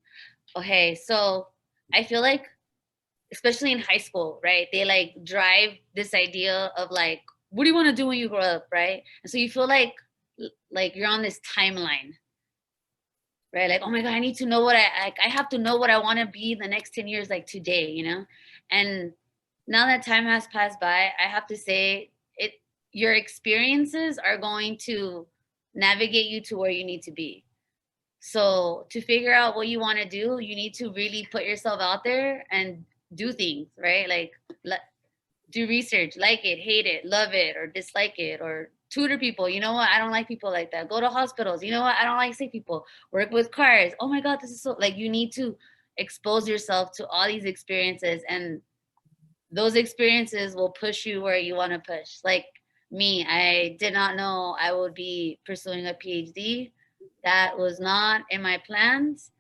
Okay, so I feel like, especially in high school, right? They like drive this idea of like, what do you want to do when you grow up, right? And so you feel like you're on this timeline, right? Like, oh my God, I need to know what I have to know what I want to be the next 10 years, like today, you know? And now that time has passed by, I have to say your experiences are going to navigate you to where you need to be. So to figure out what you want to do, you need to really put yourself out there and do things, right? Like do research, like it, hate it, love it, or dislike it, or tutor people. You know what? I don't like people like that. Go to hospitals. You know what? I don't like sick people. Work with cars. Oh my God, this is so like you need to expose yourself to all these experiences, and those experiences will push you where you want to push. Like me, I did not know I would be pursuing a PhD. That was not in my plans.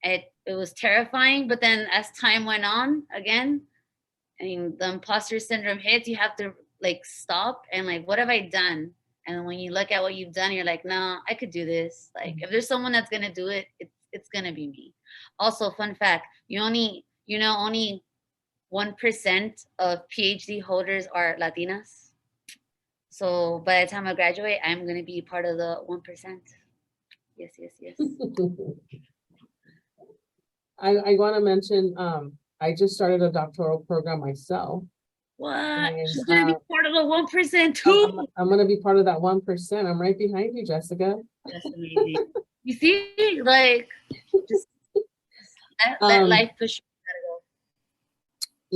It was terrifying, but then as time went on, again, I mean, the imposter syndrome hits, you have to like stop and like, what have I done? And when you look at what you've done, you're like, no, I could do this. Like, if there's someone that's gonna do it, it's gonna be me. Also, fun fact, only 1% of PhD holders are Latinas. So by the time I graduate, I'm gonna be part of the 1%. Yes, yes, yes. I want to mention, I just started a doctoral program myself. What? And, She's gonna be part of the 1% too. I'm gonna be part of that 1%. I'm right behind you, Jessica. That's amazing. You see, like, just let life push you.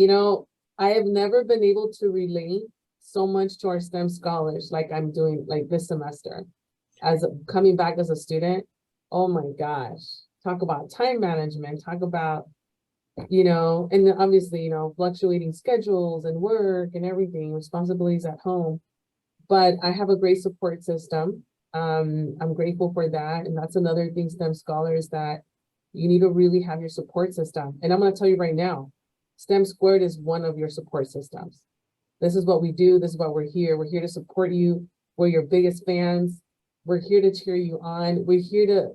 You know, I have never been able to relate so much to our STEM scholars like I'm doing like this semester. As coming back as a student, oh my gosh, talk about time management, talk about, and obviously, fluctuating schedules and work and everything, responsibilities at home. But I have a great support system. I'm grateful for that. And that's another thing, STEM scholars, that you need to really have your support system. And I'm going to tell you right now, STEM Squared is one of your support systems. This is what we do. This is why we're here. We're here to support you. We're your biggest fans. We're here to cheer you on. We're here to,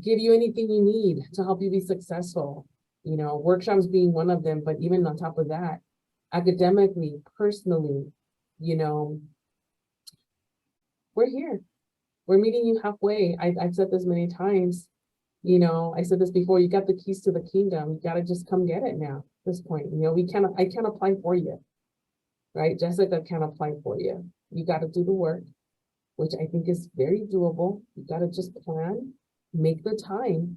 give you anything you need to help you be successful. Workshops being one of them, but even on top of that, academically, personally, we're here. We're meeting you halfway. I've said this many times. I said this before, you got the keys to the kingdom. You got to just come get it now at this point. I can't apply for you, right? Jessica can't apply for you. You got to do the work, which I think is very doable. You got to just plan, make the time,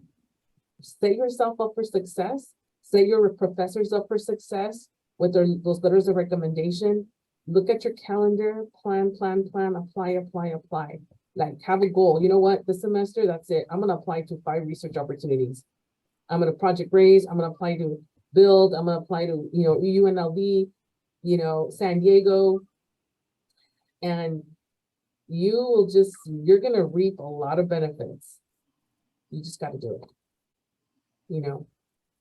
set yourself up for success, set your professors up for success with those letters of recommendation. Look at your calendar, plan, apply. Like, have a goal. You know what? This semester, that's it. I'm going to apply to 5 research opportunities. I'm going to project raise. I'm going to apply to build. I'm going to apply to, UNLV, San Diego. And you're going to reap a lot of benefits. You just got to do it,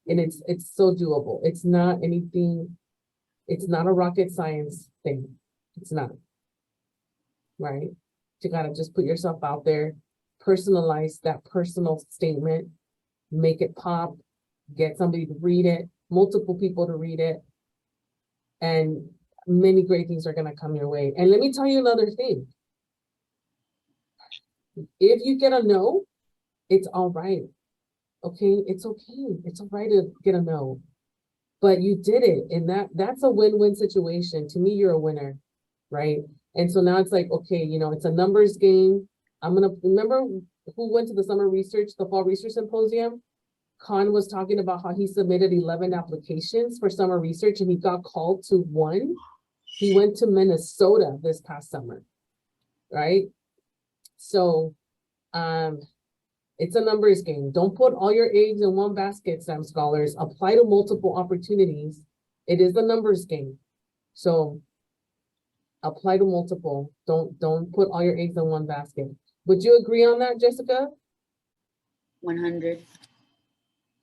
and it's so doable. It's not anything. It's not a rocket science thing. It's not, right? You got to just put yourself out there, personalize that personal statement, make it pop, get somebody to read it, multiple people to read it, and many great things are going to come your way. And let me tell you another thing. If you get a no, it's all right. Okay, it's okay. It's all right to get a no, but you did it, and that's a win-win situation. To me, you're a winner, right? And so now it's like, okay, it's a numbers game. I'm gonna remember who went to the fall research symposium. Khan was talking about how he submitted 11 applications for summer research and he got called to one. He went to Minnesota this past summer, right? So, it's a numbers game. Don't put all your eggs in one basket, STEM scholars. Apply to multiple opportunities. It is a numbers game. So apply to multiple. Don't put all your eggs in one basket. Would you agree on that, Jessica? 100.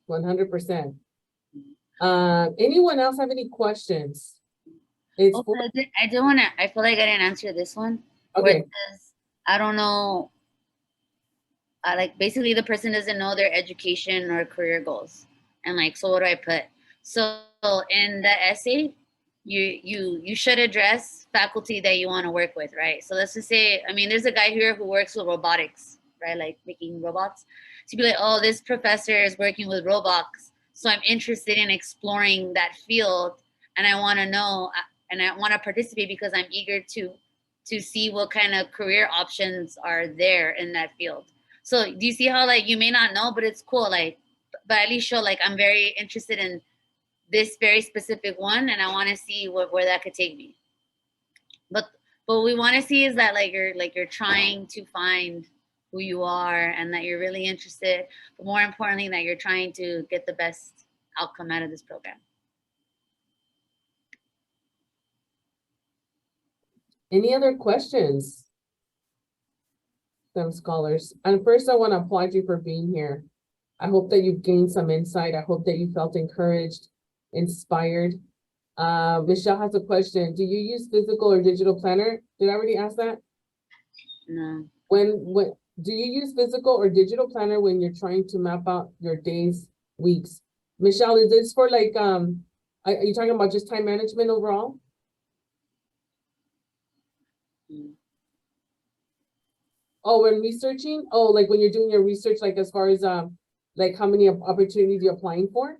100%. Anyone else have any questions? It's Oh, for, but I did want to, I feel like I didn't answer this one. Where okay, it says, I don't know, like basically the person doesn't know their education or career goals. And like, so what do I put? So in the essay, you should address faculty that you want to work with, right? So let's just say, I mean, there's a guy here who works with robotics, right? Like making robots. So you'd be like, oh, this professor is working with robots. So I'm interested in exploring that field and I want to know and I want to participate because I'm eager to see what kind of career options are there in that field. So do you see how like you may not know, but it's cool, like, but at least show like I'm very interested in this very specific one, and I want to see where that could take me. But what we want to see is that like you're trying to find who you are and that you're really interested, but more importantly that you're trying to get the best outcome out of this program. any other questions? Them scholars. And first, I want to applaud you for being here. I hope that you've gained some insight. I hope that you felt encouraged, inspired. Michelle has a question. Do you use physical or digital planner? Did I already ask that? No. When do you use physical or digital planner when you're trying to map out your days, weeks? Michelle, is this for like are you talking about just time management overall? Mm. Oh, when researching? Oh, like when you're doing your research, like as far as like how many opportunities you're applying for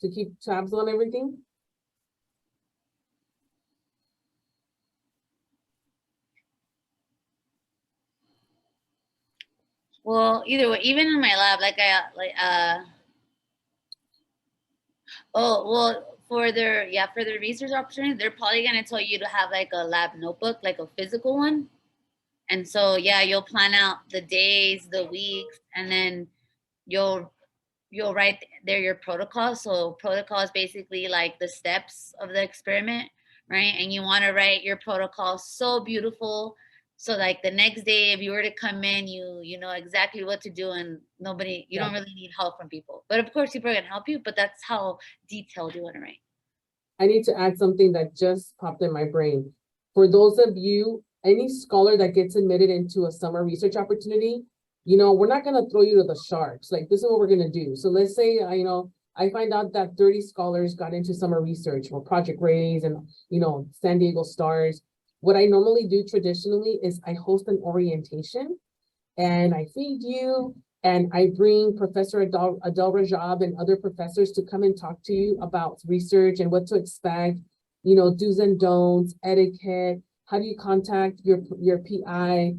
to keep tabs on everything? Well, either way, even in my lab, like oh, well, for their research opportunity, they're probably gonna tell you to have like a lab notebook, like a physical one. And so yeah, you'll plan out the days, the weeks, and then you'll you'll write there your protocol. So protocol is basically like the steps of the experiment, right? And you want to write your protocol so beautiful. So like the next day, if you were to come in, you know exactly what to do, and nobody, you Yeah. don't really need help from people. But of course, people are gonna help you. But that's how detailed you want to write. I need to add something that just popped in my brain. For those of you, any scholar that gets admitted into a summer research opportunity, you know, we're not going to throw you to the sharks. Like, this is what we're going to do. So let's say, you know, I find out that 30 scholars got into summer research or Project Raise and, you know, San Diego Stars. What I normally do traditionally is I host an orientation and I feed you, and I bring Professor Adel Rajab and other professors to come and talk to you about research and what to expect, you know, do's and don'ts, etiquette, how do you contact your PI,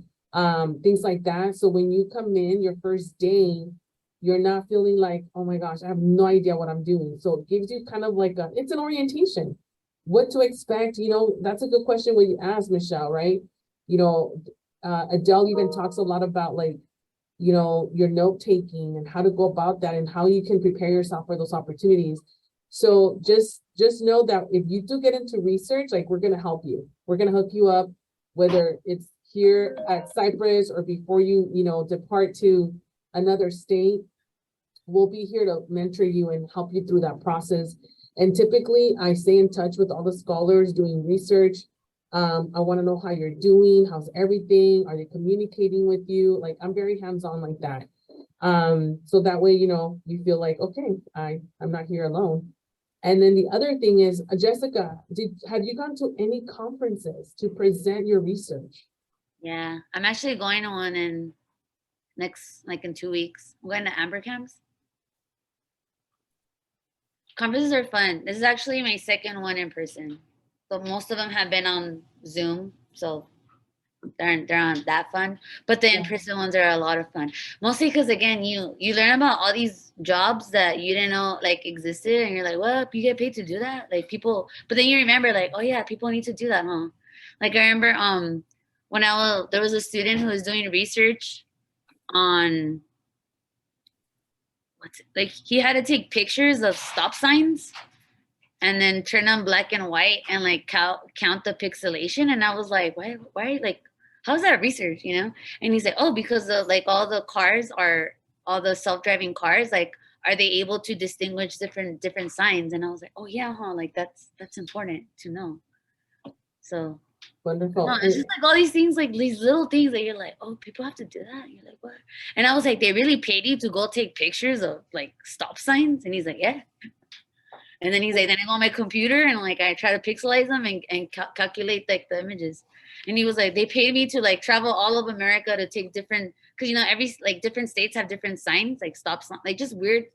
things like that. So when you come in your first day, you're not feeling like, oh my gosh, I have no idea what I'm doing. So it gives you kind of like it's an orientation, what to expect. You know, that's a good question when you ask, Michelle, right? You know, Adele even talks a lot about like, you know, your note taking and how to go about that and how you can prepare yourself for those opportunities. So just know that if you do get into research, like we're gonna help you. We're gonna hook you up, whether it's here at Cypress or before you know, depart to another state. We'll be here to mentor you and help you through that process. And typically I stay in touch with all the scholars doing research. I want to know how you're doing, how's everything, are they communicating with you? Like I'm very hands-on like that. So that way, you know, you feel like, okay, I'm not here alone. And then the other thing is, Jessica, have you gone to any conferences to present your research? Yeah, I'm actually going to one in like in 2 weeks. I'm going to Amber Camps. Conferences are fun. This is actually my second one in person. So most of them have been on Zoom. So they're not that fun. But the Yeah. in-person ones are a lot of fun. Mostly because again, you learn about all these jobs that you didn't know like existed, and you're like, what? You get paid to do that? Like people, but then you remember like, oh yeah, people need to do that, huh? Like I remember when there was a student who was doing research on like he had to take pictures of stop signs and then turn them black and white and like count the pixelation. And I was like, why like how's that research, you know? And he's like, oh, because the like all the self-driving cars like are they able to distinguish different signs? And I was like, oh yeah, huh? Like that's important to know. So Wonderful. no, it's just like all these things, like these little things that you're like, oh, people have to do that. And you're like, what? And I was like, they really paid you to go take pictures of like stop signs? And he's like, yeah. And then he's like, then I go on my computer and like I try to pixelize them and calculate like the images. And he was like, they paid me to like travel all of America to take different, because you know every like different states have different signs, like stop sign, like just weird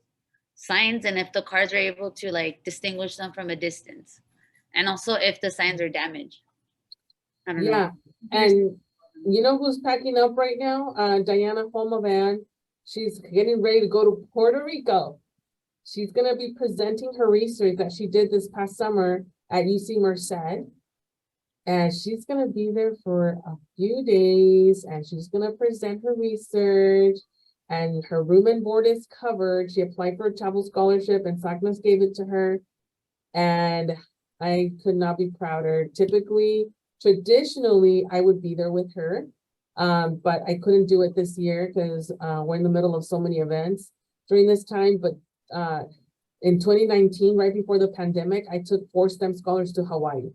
signs, and if the cars are able to like distinguish them from a distance, and also if the signs are damaged. I don't know. Yeah, and you know who's packing up right now? Diana Holmavan. She's getting ready to go to Puerto Rico. She's gonna be presenting her research that she did this past summer at UC Merced. And she's gonna be there for a few days and she's gonna present her research, and her room and board is covered. She applied for a travel scholarship and SACNAS gave it to her. And I could not be prouder. Traditionally, I would be there with her, but I couldn't do it this year because we're in the middle of so many events during this time. But in 2019, right before the pandemic, I took 4 STEM scholars to Hawaii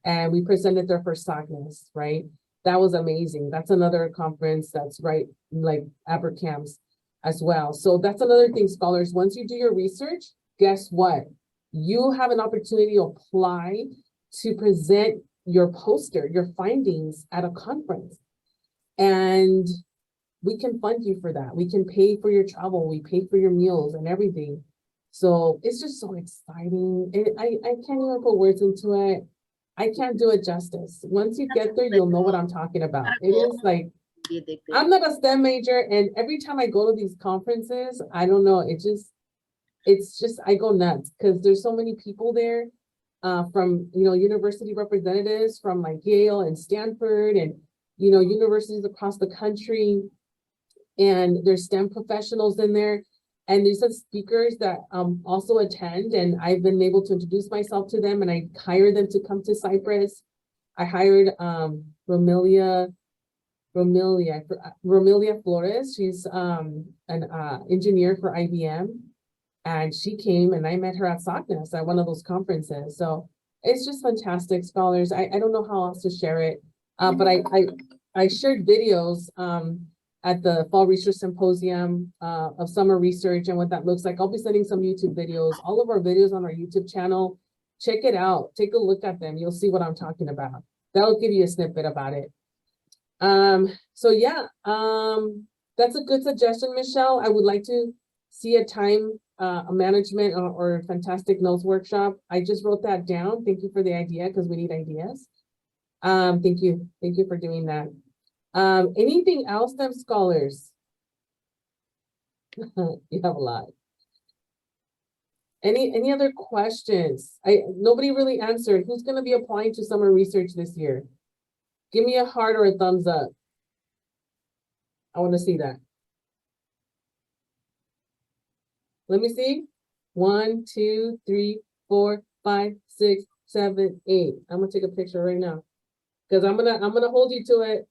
and we presented there for SACNAS, right? That was amazing. That's another conference that's right, like ABRCAMS as well. So that's another thing, scholars, once you do your research, guess what? You have an opportunity to apply to present your poster, your findings at a conference. And we can fund you for that. We can pay for your travel. We pay for your meals and everything. So it's just so exciting. I can't even put words into it. I can't do it justice. Once you get there, you'll know what I'm talking about. It is like, I'm not a STEM major, and every time I go to these conferences, I don't know, it's just, I go nuts because there's so many people there from, you know, university representatives from like Yale and Stanford and, you know, universities across the country. And there's STEM professionals in there. And there's some speakers that also attend, and I've been able to introduce myself to them, and I hired them to come to Cyprus. I hired Romelia Flores. She's an engineer for IBM, and she came, and I met her at SACNAS at one of those conferences. So it's just fantastic, scholars. I don't know how else to share it, but I shared videos at the Fall Research Symposium of summer research and what that looks like. I'll be sending some YouTube videos, all of our videos on our YouTube channel. Check it out, take a look at them. You'll see what I'm talking about. That'll give you a snippet about it. So yeah, that's a good suggestion, Michelle. I would like to see a time, a management or fantastic notes workshop. I just wrote that down. Thank you for the idea, because we need ideas. Thank you for doing that. Anything else, them scholars? You have a lot. Any other questions? Nobody really answered. Who's going to be applying to summer research this year? Give me a heart or a thumbs up. I want to see that. Let me see. 1, 2, 3, 4, 5, 6, 7, 8. I'm gonna take a picture right now because I'm gonna hold you to it.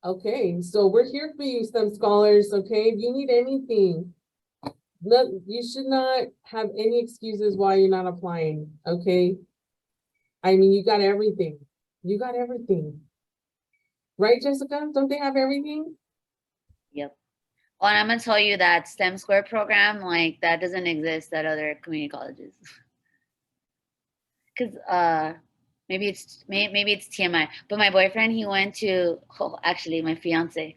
Okay, so we're here for you, STEM scholars. Okay, if you need anything, you should not have any excuses why you're not applying. Okay, I mean, you got everything. You got everything, right, Jessica? Don't they have everything? Yep. Well, I'm gonna tell you that STEM Square program, like that doesn't exist at other community colleges. Because maybe it's TMI, but my boyfriend, he went to, actually my fiance,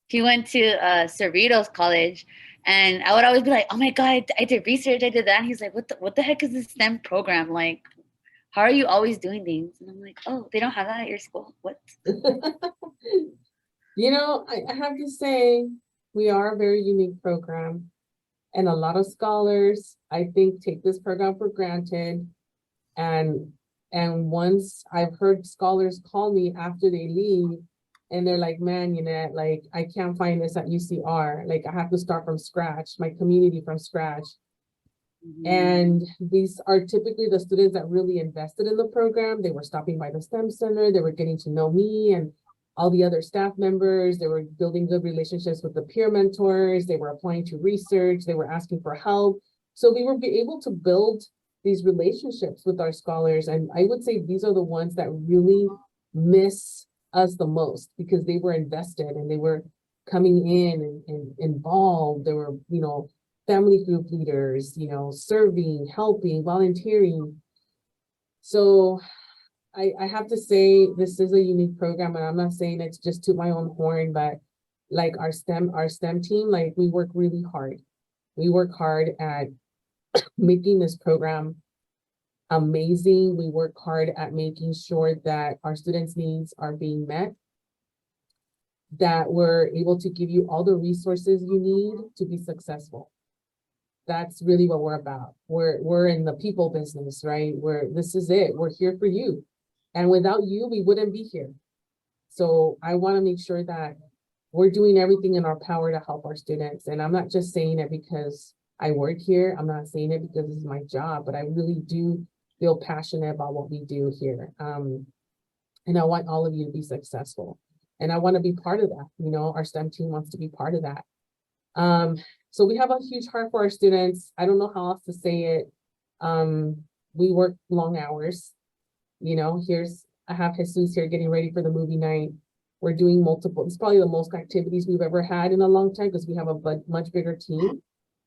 he went to Cerritos College, and I would always be like, oh my God, I did research, I did that. And he's like, what the heck is this STEM program? Like, how are you always doing things? And I'm like, oh, they don't have that at your school? What? You know, I have to say, we are a very unique program, and a lot of scholars, I think, take this program for granted. And once I've heard scholars call me after they leave, and they're like, man, you know, like, I can't find this at UCR. Like, I have to start from scratch, my community from scratch. Mm-hmm. And these are typically the students that really invested in the program. They were stopping by the STEM Center. They were getting to know me and all the other staff members. They were building good relationships with the peer mentors. They were applying to research. They were asking for help. So we were able to build these relationships with our scholars. And I would say these are the ones that really miss us the most, because they were invested and they were coming in and involved. There were, you know, family group leaders, you know, serving, helping, volunteering. So I have to say this is a unique program, and I'm not saying it's just to my own horn, but like our STEM team, like we work really hard. We work hard at making this program amazing. We work hard at making sure that our students' needs are being met, that we're able to give you all the resources you need to be successful. That's really what we're about. We're in the people business, right? This is it. We're here for you. And without you, we wouldn't be here. So I want to make sure that we're doing everything in our power to help our students. And I'm not just saying it because I work here. I'm not saying it because this is my job, but I really do feel passionate about what we do here. And I want all of you to be successful. And I want to be part of that. You know, our STEM team wants to be part of that. So we have a huge heart for our students. I don't know how else to say it. We work long hours. You know, I have Jesus here getting ready for the movie night. We're doing multiple, it's probably the most activities we've ever had in a long time because we have a much bigger team.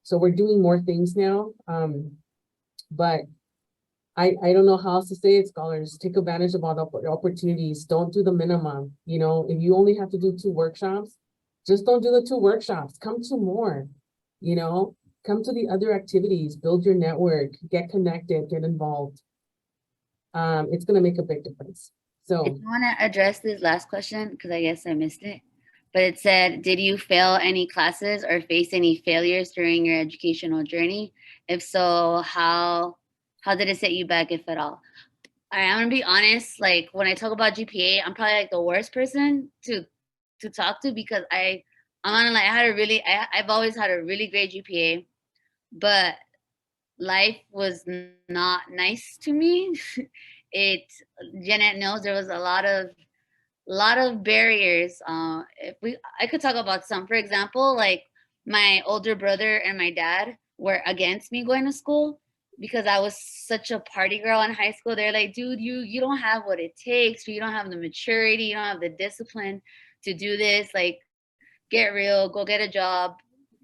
So we're doing more things now. But I don't know how else to say it, scholars. Take advantage of all the opportunities. Don't do the minimum. You know, if you only have to do 2 workshops, just don't do the 2 workshops. Come to more, you know, come to the other activities, build your network, get connected, get involved. It's going to make a big difference. So I want to address this last question because I guess I missed it. But it said, did you fail any classes or face any failures during your educational journey? If so, how did it set you back, if at all? I'm gonna be honest, like when I talk about GPA, I'm probably like the worst person to talk to because I'm on like I've always had a really great GPA, but life was not nice to me. Janet knows there was a lot of barriers. I could talk about some. For example, like my older brother and my dad were against me going to school because I was such a party girl in high school. They're like, dude, you don't have what it takes. You don't have the maturity. You don't have the discipline to do this. Like, get real. Go get a job.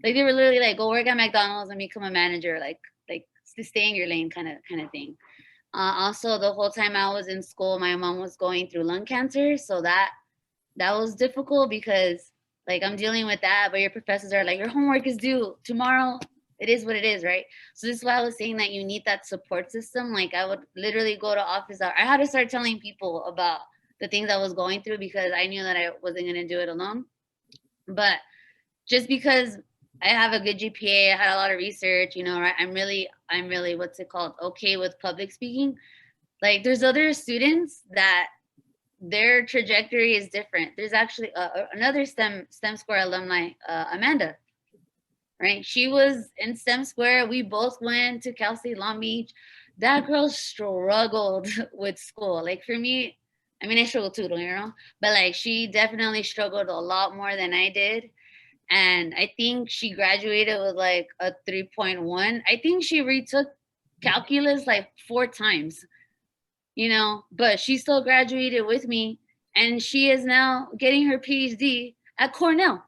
Like they were literally like, go work at McDonald's and become a manager. Like stay in your lane, kind of thing. Also, the whole time I was in school, my mom was going through lung cancer, so that was difficult because like I'm dealing with that, but your professors are like, your homework is due tomorrow. It is what it is, right? So this is why I was saying that you need that support system. Like I would literally go to office hour. I had to start telling people about the things I was going through because I knew that I wasn't going to do it alone. But just because I have a good GPA, I had a lot of research, you know, right? I'm really, what's it called? Okay with public speaking. Like there's other students that their trajectory is different. There's actually another STEM Square alumni, Amanda, right? She was in STEM Square. We both went to Cal State Long Beach. That girl struggled with school. Like for me, I mean, I struggled too, don't get me wrong, but like she definitely struggled a lot more than I did. And I think she graduated with like a 3.1. I think she retook calculus like 4 times, you know, but she still graduated with me and she is now getting her PhD at Cornell.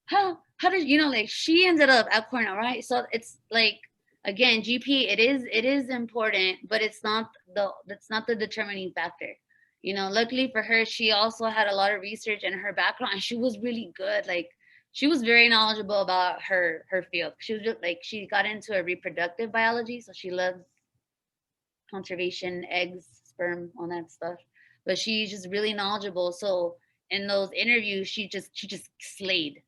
How did you know, like she ended up at Cornell, right? So it's like, again, GP, it is important, but it's not the determining factor. You know, luckily for her, she also had a lot of research in her background and she was really good. Like she was very knowledgeable about her field. She was just like, she got into a reproductive biology, so she loves conservation, eggs, sperm, all that stuff. But she's just really knowledgeable. So in those interviews, she just slayed,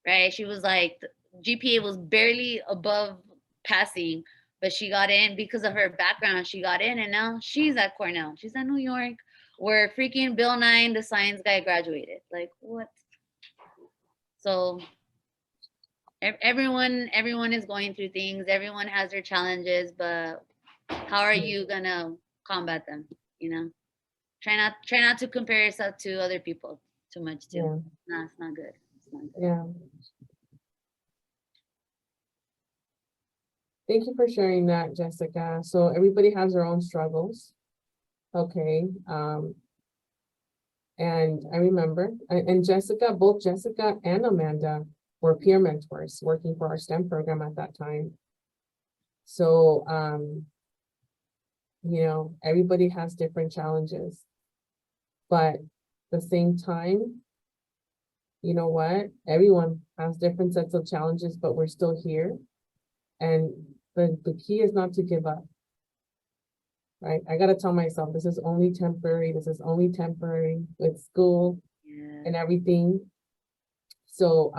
right? She was like, GPA was barely above passing, but she got in because of her background. She got in, and now she's at Cornell. She's at New York, where freaking Bill Nye, the science guy, graduated. Like what? So everyone is going through things. Everyone has their challenges, but how are you gonna combat them? You know, try not to compare yourself to other people. too much too. Yeah. No, it's not good. It's not good. Yeah. Thank you for sharing that, Jessica. So everybody has their own struggles. Okay. And I remember, and Jessica, both Jessica and Amanda were peer mentors working for our STEM program at that time. So, you know, everybody has different challenges, but at the same time, you know what? Everyone has different sets of challenges, but we're still here. And the key is not to give up, right? I got to tell myself, this is only temporary. This is only temporary with school and everything. So,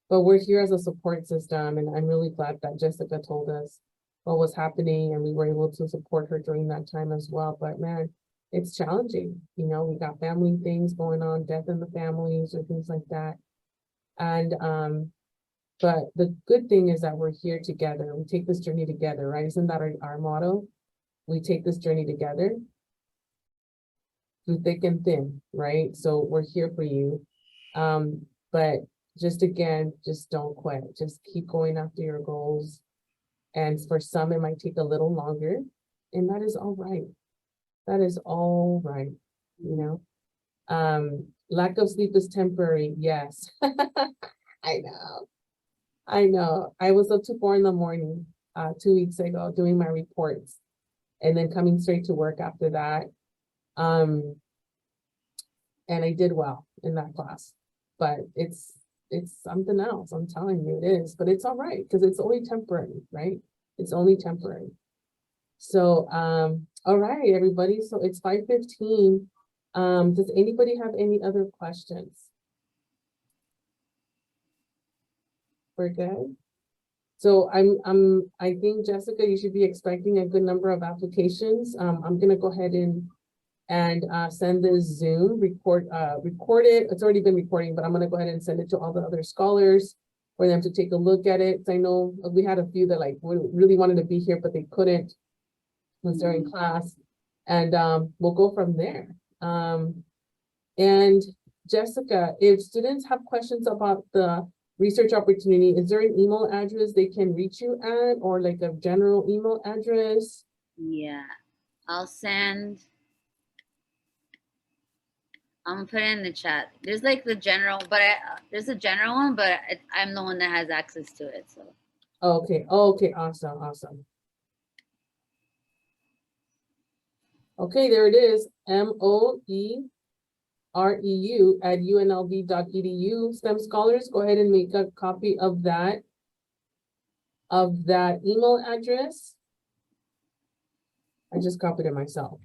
but we're here as a support system, and I'm really glad that Jessica told us what was happening, and we were able to support her during that time as well. But man, it's challenging. You know, we got family things going on, death in the families or things like that. And but the good thing is that we're here together. We take this journey together, right? Isn't that our motto? We take this journey together through thick and thin, right? So we're here for you. But just again, just don't quit. Just keep going after your goals. And for some, it might take a little longer, and that is all right. That is all right, you know. Lack of sleep is temporary, yes. I know. I know. I was up to 4 in the morning 2 weeks ago doing my reports and then coming straight to work after that. And I did well in that class, but it's something else. I'm telling you, it is, but it's all right because it's only temporary, right? It's only temporary. So, all right, everybody. So it's 5:15. Does anybody have any other questions? We're good. So I think, Jessica, you should be expecting a good number of applications. I'm gonna go ahead and send this Zoom record it. It's already been recording, but I'm gonna go ahead and send it to all the other scholars for them to take a look at it. I know we had a few that like really wanted to be here, but they couldn't once they're in class, and we'll go from there. And Jessica, if students have questions about the research opportunity, is there an email address they can reach you at, or like a general email address? Yeah, I'll send. I'm gonna put it in the chat. There's like the general, but there's a general one, but I'm the one that has access to it. So. Okay. Okay. Awesome. Awesome. Okay, there it is. moereu@unlv.edu. STEM scholars, go ahead and make a copy of that email address. I just copied it myself,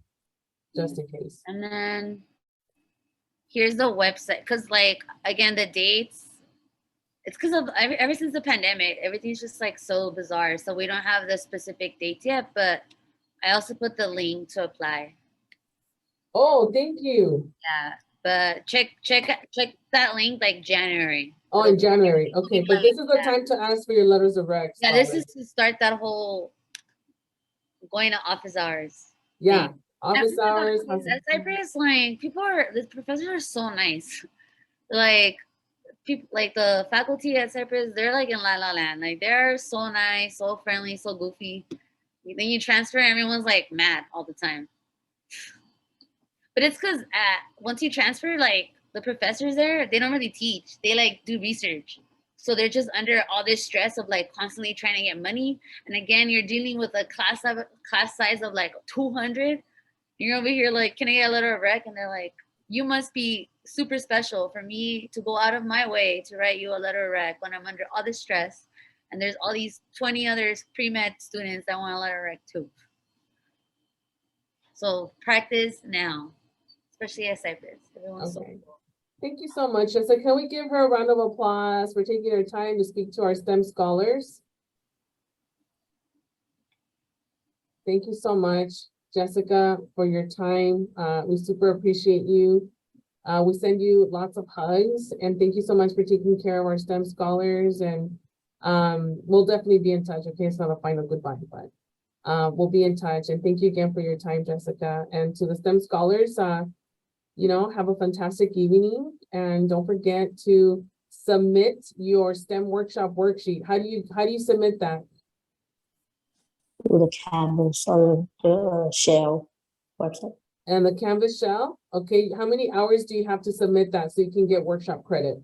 just in case. And then here's the website, because like again, the dates, it's because of ever since the pandemic, everything's just like so bizarre. So we don't have the specific dates yet, but I also put the link to apply. Oh, thank you. Yeah, but check that link like January. Oh, in January. Okay, but this is the time to ask for your letters of rec. Yeah, this is to start that whole going to office hours. Yeah, office hours. At Cypress, like the professors are so nice. Like people, like the faculty at Cypress, they're like in La La Land. Like they're so nice, so friendly, so goofy. Then you transfer, everyone's like mad all the time. But it's because once you transfer, like the professors there, they don't really teach. They like do research. So they're just under all this stress of like constantly trying to get money. And again, you're dealing with a class size of like 200. You're over here like, can I get a letter of rec? And they're like, you must be super special for me to go out of my way to write you a letter of rec when I'm under all this stress. And there's all these 20 other pre-med students that want a letter of rec too. So practice now, especially at Cypress. Everyone's okay. So cool. Thank you so much, Jessica. Can we give her a round of applause for taking her time to speak to our STEM scholars? Thank you so much, Jessica, for your time. We super appreciate you. We send you lots of hugs, and thank you so much for taking care of our STEM scholars. And we'll definitely be in touch. Okay, it's not a final goodbye, but we'll be in touch. And thank you again for your time, Jessica. And to the STEM scholars, have a fantastic evening, and don't forget to submit your STEM workshop worksheet. How do you submit that? With the Canvas or the Shell website. And the Canvas shell? Okay, how many hours do you have to submit that so you can get workshop credit?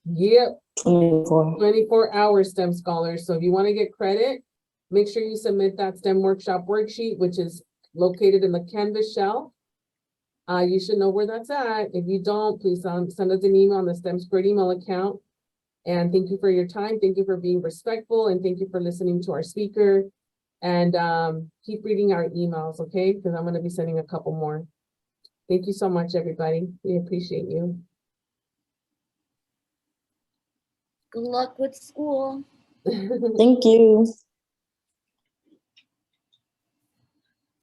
Yep, 24. 24 hours, STEM scholars. So if you want to get credit, make sure you submit that STEM workshop worksheet, which is located in the Canvas shell. You should know where that's at. If you don't, please send us an email on the STEM Squared email account. And thank you for your time. Thank you for being respectful, and thank you for listening to our speaker. And keep reading our emails, okay? Because I'm going to be sending a couple more. Thank you so much, everybody. We appreciate you. Good luck with school. Thank you.